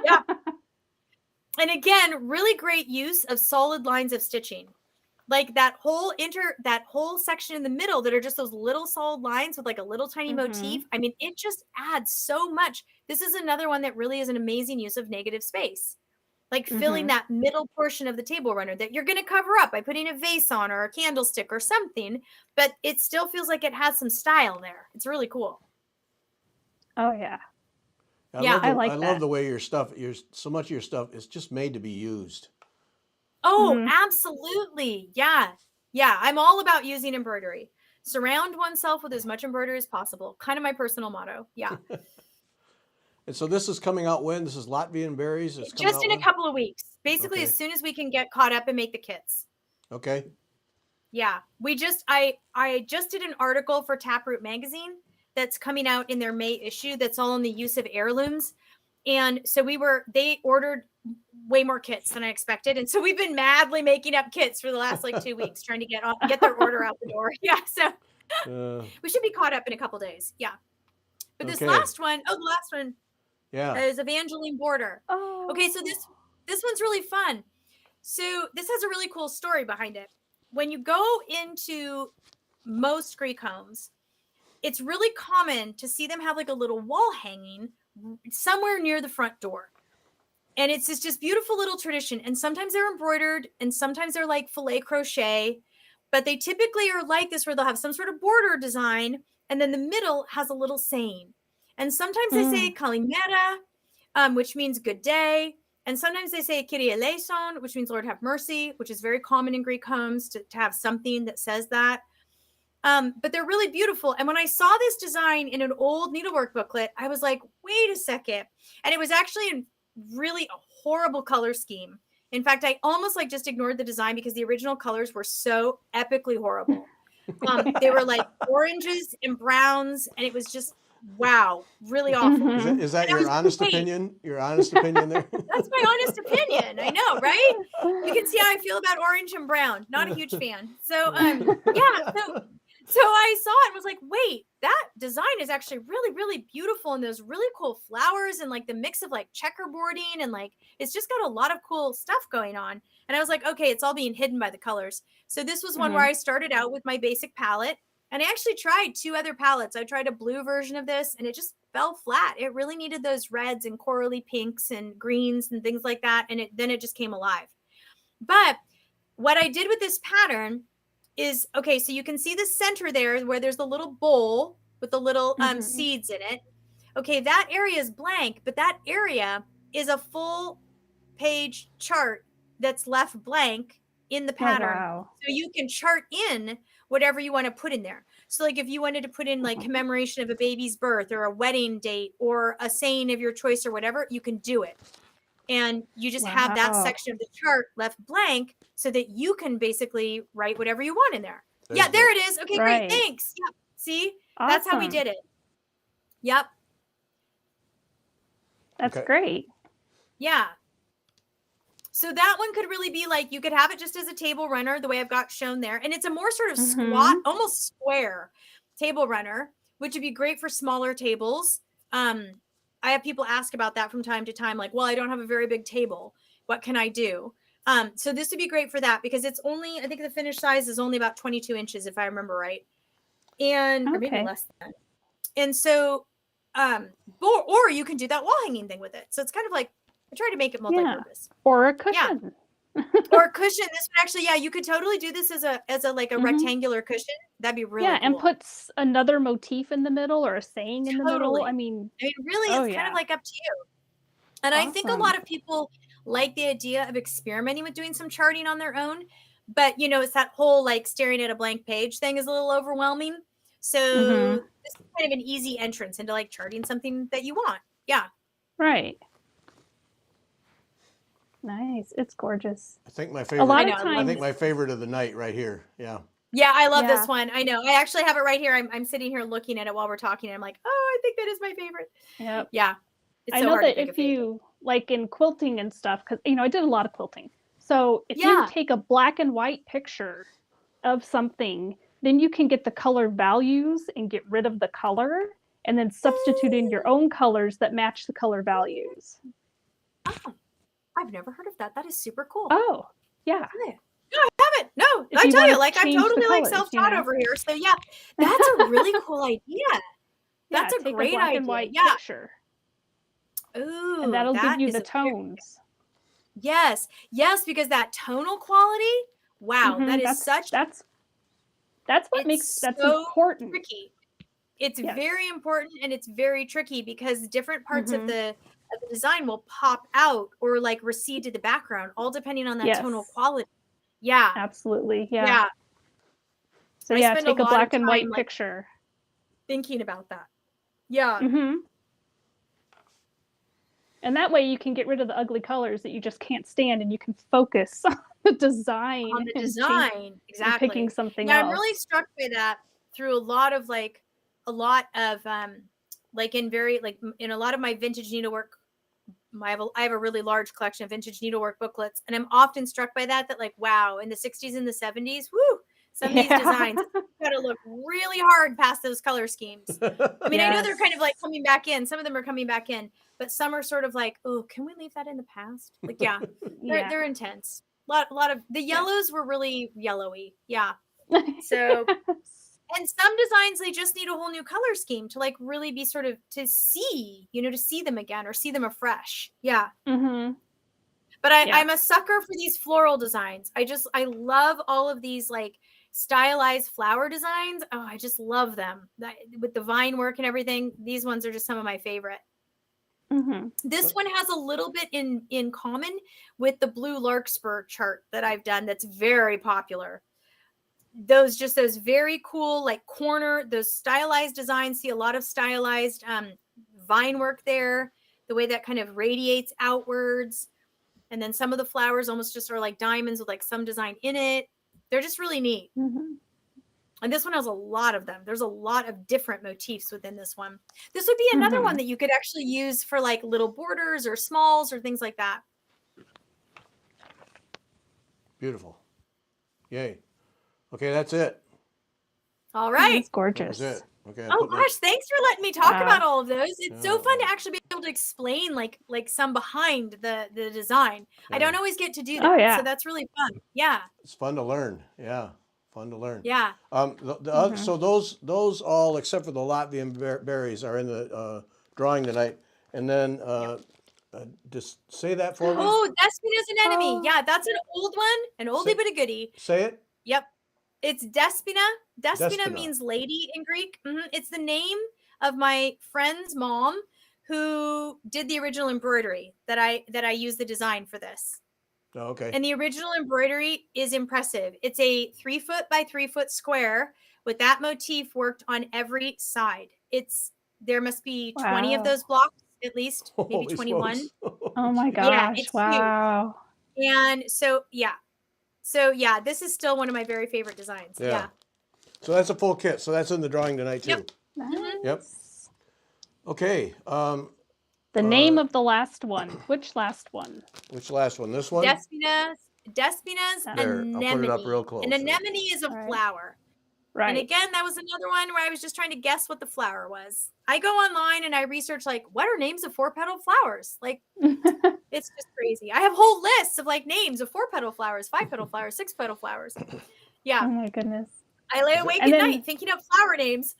Yeah. And again, really great use of solid lines of stitching. That whole section in the middle that are just those little solid lines with a little tiny motif. I mean, it just adds so much. This is another one that really is an amazing use of negative space. Filling that middle portion of the table runner that you're going to cover up by putting a vase on or a candlestick or something, but it still feels like it has some style there. It's really cool. Oh yeah. I love the way so much of your stuff is just made to be used. Oh, absolutely. Yeah. Yeah. I'm all about using embroidery. Surround oneself with as much embroidery as possible. Kind of my personal motto. Yeah. And so this is coming out when? This is Latvian berries? It's coming Just out in a when? couple of weeks. Basically, Okay. as soon as we can get caught up and make the kits. Okay. Yeah. I just did an article for Taproot Magazine that's coming out in their May issue that's all on the use of heirlooms. And so they ordered way more kits than I expected. And so we've been madly making up kits for the last like 2 weeks, trying to get their order out the door. Yeah. So we should be caught up in a couple days. Yeah. But this Okay. last one, the last one Yeah. is Evangeline Border. Oh. Okay. So this one's really fun. So this has a really cool story behind it. When you go into most Greek homes, it's really common to see them have like a little wall hanging somewhere near the front door. And it's this just beautiful little tradition. And sometimes they're embroidered and sometimes they're like filet crochet, but they typically are like this where they'll have some sort of border design. And then the middle has a little saying. And sometimes they say Kalimera, which means good day. And sometimes they say Kyrie eleison, which means Lord have mercy, which is very common in Greek homes to have something that says that. But they're really beautiful. And when I saw this design in an old needlework booklet, I was like, wait a second. And it was actually in really a horrible color scheme. In fact, I almost like just ignored the design because the original colors were so epically horrible. They were like oranges and browns, and it was just, wow, really awful. Is that your honest opinion? Your honest opinion there? That's my honest opinion. I know, right? You can see how I feel about orange and brown. Not a huge fan. So, so I saw it and was like, wait, that design is actually really, really beautiful. And there's really cool flowers and like the mix of like checkerboarding and like, it's just got a lot of cool stuff going on. And I was like, okay, it's all being hidden by the colors. So this was one where I started out with my basic palette. And I actually tried 2 other palettes. I tried a blue version of this and it just fell flat. It really needed those reds and corally pinks and greens and things like that. And then it just came alive. But what I did with this pattern is, okay, so you can see the center there where there's the little bowl with the little seeds in it. Okay, that area is blank, but that area is a full page chart that's left blank in the pattern. Oh, wow. So you can chart in whatever you want to put in there. So like if you wanted to put in like commemoration of a baby's birth or a wedding date or a saying of your choice or whatever, you can do it. And you just have that section of the chart left blank so that you can basically write whatever you want in there. There it is. Okay, great. Thanks. Yep. See, that's how we did it. Yep. That's great. Yeah. So that one could really be like, you could have it just as a table runner, the way I've got shown there. And it's a more sort of squat, almost square table runner, which would be great for smaller tables. I have people ask about that from time to time, like, well, I don't have a very big table. What can I do? So this would be great for that because it's only, I think the finished size is only about 22 inches, if I remember right. And, or maybe less than that. And so, or you can do that wall hanging thing with it. So it's kind of like, I try to make it multi-purpose. Or a cushion. Or a cushion. This would actually, you could totally do this as a like a rectangular cushion. That'd be really cool. And puts another motif in the middle or a saying in the middle. I mean, really, it's kind of like up to you. And I think a lot of people like the idea of experimenting with doing some charting on their own. But, you know, it's that whole like staring at a blank page thing is a little overwhelming. So this is kind of an easy entrance into like charting something that you want. Yeah. Right. Nice. It's gorgeous. I think my favorite. A lot of times, I think my favorite of the night right here. Yeah. Yeah, I love this one. I know. I actually have it right here. I'm sitting here looking at it while we're talking. And I'm like, oh, I think that is my favorite. Yep. Yeah. I know that if you like in quilting and stuff, because you know I did a lot of quilting. So if you take a black and white picture of something, then you can get the color values and get rid of the color, and then substitute in your own colors that match the color values. Oh. I've never heard of that. That is super cool. Oh, yeah. No, I haven't. No, I tell you, like I'm totally like self-taught over here. So yeah, that's a really cool idea. That's a great black idea. And white picture. Ooh, and that'll give you the tones. Yes, because that tonal quality. Wow, that is that's what makes that's so important. Tricky. It's very important and it's very tricky because different parts of the design will pop out or like recede to the background, all depending on that tonal quality. Yeah, absolutely. Yeah. So take a black and white picture. Thinking about that. Yeah. And that way you can get rid of the ugly colors that you just can't stand, and you can focus on the design. On the and design, and picking exactly. something Yeah, I'm else. really struck by that through a lot of like in very like in a lot of my vintage needlework. I have a really large collection of vintage needlework booklets, and I'm often struck by that like, wow, in the 60s and the 70s, whoo, some of these designs got to look really hard past those color schemes. I mean, I know they're kind of like coming back in. Some of them are coming back in, but some are sort of like, oh, can we leave that in the past? Like, yeah, they're intense. A lot of the yellows were really yellowy. Yeah. So, and some designs, they just need a whole new color scheme to like really be sort of to see, to see them again or see them afresh. Yeah. Mm-hmm. But I'm a sucker for these floral designs. I love all of these like stylized flower designs. Oh, I just love them. With the vine work and everything, these ones are just some of my favorite. Mm-hmm. This one has a little bit in common with the blue larkspur chart that I've done that's very popular. Those very cool like those stylized designs. See a lot of stylized vine work there, the way that kind of radiates outwards. And then some of the flowers almost just are like diamonds with like some design in it. They're just really neat. Mm-hmm. And this one has a lot of them. There's a lot of different motifs within this one. This would be another one that you could actually use for like little borders or smalls or things like that. Beautiful. Yay. Okay, that's it. All right. It's gorgeous. That's it. Okay. Oh gosh, thanks for letting me talk about all of those. It's so fun to actually be able to explain like some behind the design. I don't always get to do that. Oh, yeah. So that's really fun. Yeah. It's fun to learn. Yeah. Fun to learn. Yeah. So those all except for the Latvian berries are in the drawing tonight. And then just say that for me. Oh, Despina's an enemy. Oh. Yeah, that's an old one, an oldie but a goodie. Say it. Yep. It's Despina. Despina Despina. means lady in Greek. It's the name of my friend's mom who did the original embroidery that I use the design for this. Oh, okay. And the original embroidery is impressive. It's a 3 foot by 3 foot square with that motif worked on every side. There must be 20 of those blocks at least, maybe Holy 21. smokes. Oh my gosh. Yeah, it's wow. huge. And so yeah, this is still one of my very favorite designs. Yeah. So that's a full kit. So that's in the drawing tonight too. Yep. Nice. Yep. Okay. The name of the last one. Which last one? Which last one? This one? Despina's There, anemone. I'll put it up real close. An anemone is a flower. Right. And again, that was another one where I was just trying to guess what the flower was. I go online and I research like, what are names of 4-petal flowers? Like, it's just crazy. I have whole lists of like names of 4-petal flowers, 5-petal flowers, 6-petal flowers. Yeah. Oh my goodness. I lay awake at night thinking of flower names.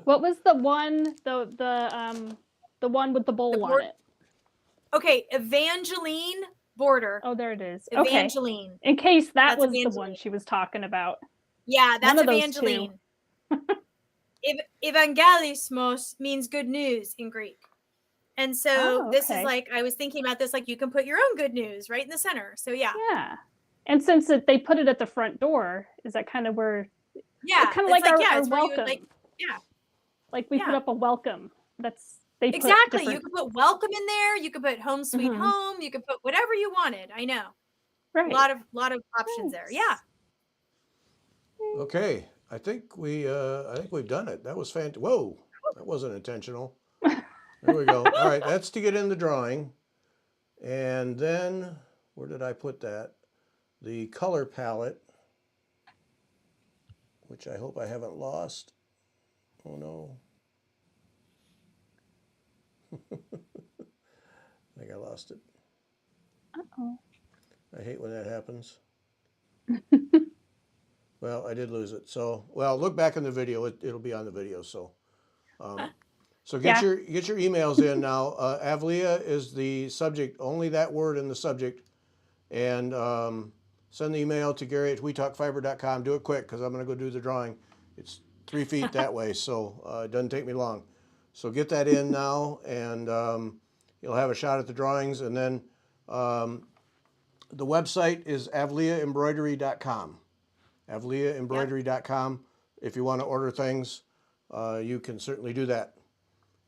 What was the one, the one with the bowl on it? Okay, Evangeline border. Oh, there it is. Evangeline. Okay. In case that was Evangeline. the one she was talking about. Yeah, that's One of those Evangeline. Evangelismos means good news in Greek. And so this is like, I was thinking about this, like you can put your own good news right in the center. So yeah. Yeah. And since they put it at the front door, is that kind of where? Yeah. Kind of like our welcome. Like we put up a welcome. Exactly. You could put welcome in there. You could put home sweet home. You could put whatever you wanted. I know. Right. A lot of options there. Yeah. Okay. I think we've done it. That was fantastic. Whoa. That wasn't intentional. There we go. All right. That's to get in the drawing. And then where did I put that? The color palette, which I hope I haven't lost. Oh no. I think I lost it. Uh-oh. I hate when that happens. Well, I did lose it. So, well, look back in the video. It'll be on the video. So, get your emails in now. Avlea is the subject. Only that word in the subject, and send the email to Gary@wetalkfiber.com. Do it quick because I'm going to go do the drawing. It's 3 feet that way, so it doesn't take me long. So get that in now, and you'll have a shot at the drawings. And then the website is avleaembroidery.com. avleaembroidery.com. If you want to order things, you can certainly do that.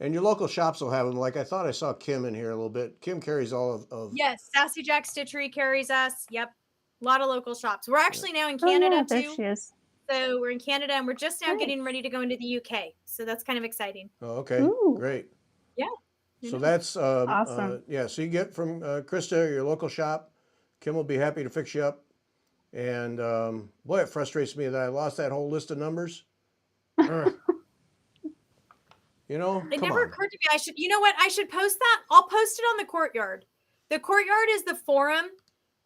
And your local shops will have them. Like I thought I saw Kim in here a little bit. Kim carries all of Yes, Sassy Jack Stitchery carries us. Yep. A lot of local shops. We're actually now in Oh, Canada yeah, there too. she is. So we're in Canada and we're just now Nice. getting ready to go into the UK. So that's kind of exciting. Oh, okay, Ooh. great. Yeah. So that's Awesome. yeah. So you get from Krista, your local shop. Kim will be happy to fix you up. And boy, it frustrates me that I lost that whole list of numbers. Ugh. You know, It come never on. occurred to me I should, you know what? I should post that. I'll post it on the Courtyard. The Courtyard is the forum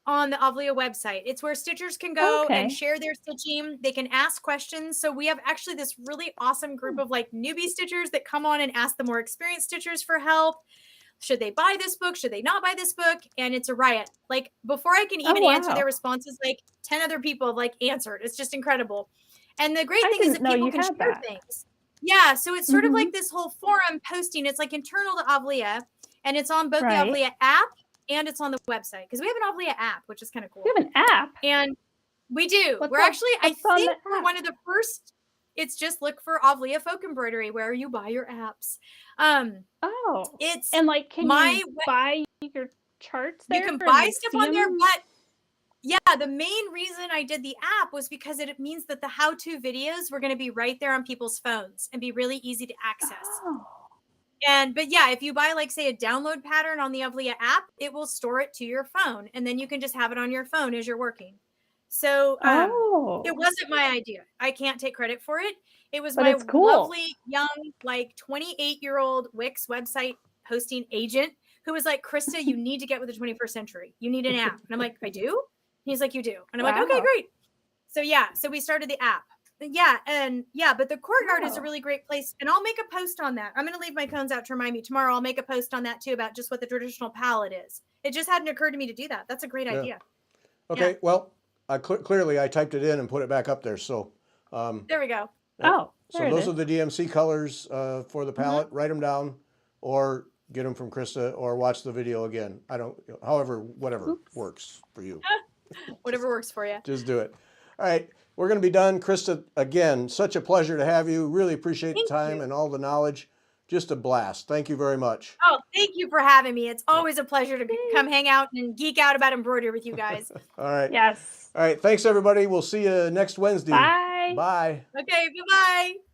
on the Avlea website. It's where stitchers can go and Okay. share their stitching. They can ask questions. So we have actually this really awesome group of like newbie stitchers that come on and ask the more experienced stitchers for help. Should they buy this book? Should they not buy this book? And it's a riot. Like before I can even answer wow. their responses, like 10 other people have like answered. It's just incredible. And the great I thing is didn't that know people you can had share that. things. Yeah, so it's sort of Mhm. like this whole forum posting. It's like internal to Avlea, and it's on both Right. the Avlea app and it's on the website because we have an Avlea app, which is kind of cool. You have an app. And we do. What's We're up? actually, I What's on think the we're app? one of the first. It's just look for Avlea Folk Embroidery where you buy your apps. Oh. It's And like, can my you buy your charts there? you can and, buy like, stuff see on there, 'em? but yeah, the main reason I did the app was because it means that the how-to videos were going to be right there on people's phones and be really easy to access. Oh. But yeah, if you buy like say a download pattern on the Avlea app, it will store it to your phone and then you can just have it on your phone as you're working. So it wasn't my idea. I can't take credit for it. It was But my it's cool. lovely young like 28-year-old Wix website hosting agent who was like, Krista, you need to get with the 21st century. You need an app. And I'm like, I do? And he's like, you do. And I'm like, okay, Wow. great. So yeah, so we started the app. But the Courtyard is a really great place. And I'll make a post on that. I'm going to leave my cones out to remind me. Tomorrow I'll make a post on that too about just what the traditional palette is. It just hadn't occurred to me to do that. That's a great idea. Okay, Yeah. well, clearly I typed it in and put it back up there. So There we go. Oh, so there it those is. are the DMC colors for the palette. Write them down or get them from Krista or watch the video again. I don't, however, whatever works for you. Whatever works for you. Just do it. All right, we're going to be done. Krista, again, such a pleasure to have you. Really appreciate the time and all the knowledge. Just a blast. Thank you very much. Oh, thank you for having me. It's always a pleasure to come hang out and geek out about embroidery with you guys. All right. Yes. All right. Thanks, everybody. We'll see you next Wednesday. Bye. Bye. Okay, bye-bye.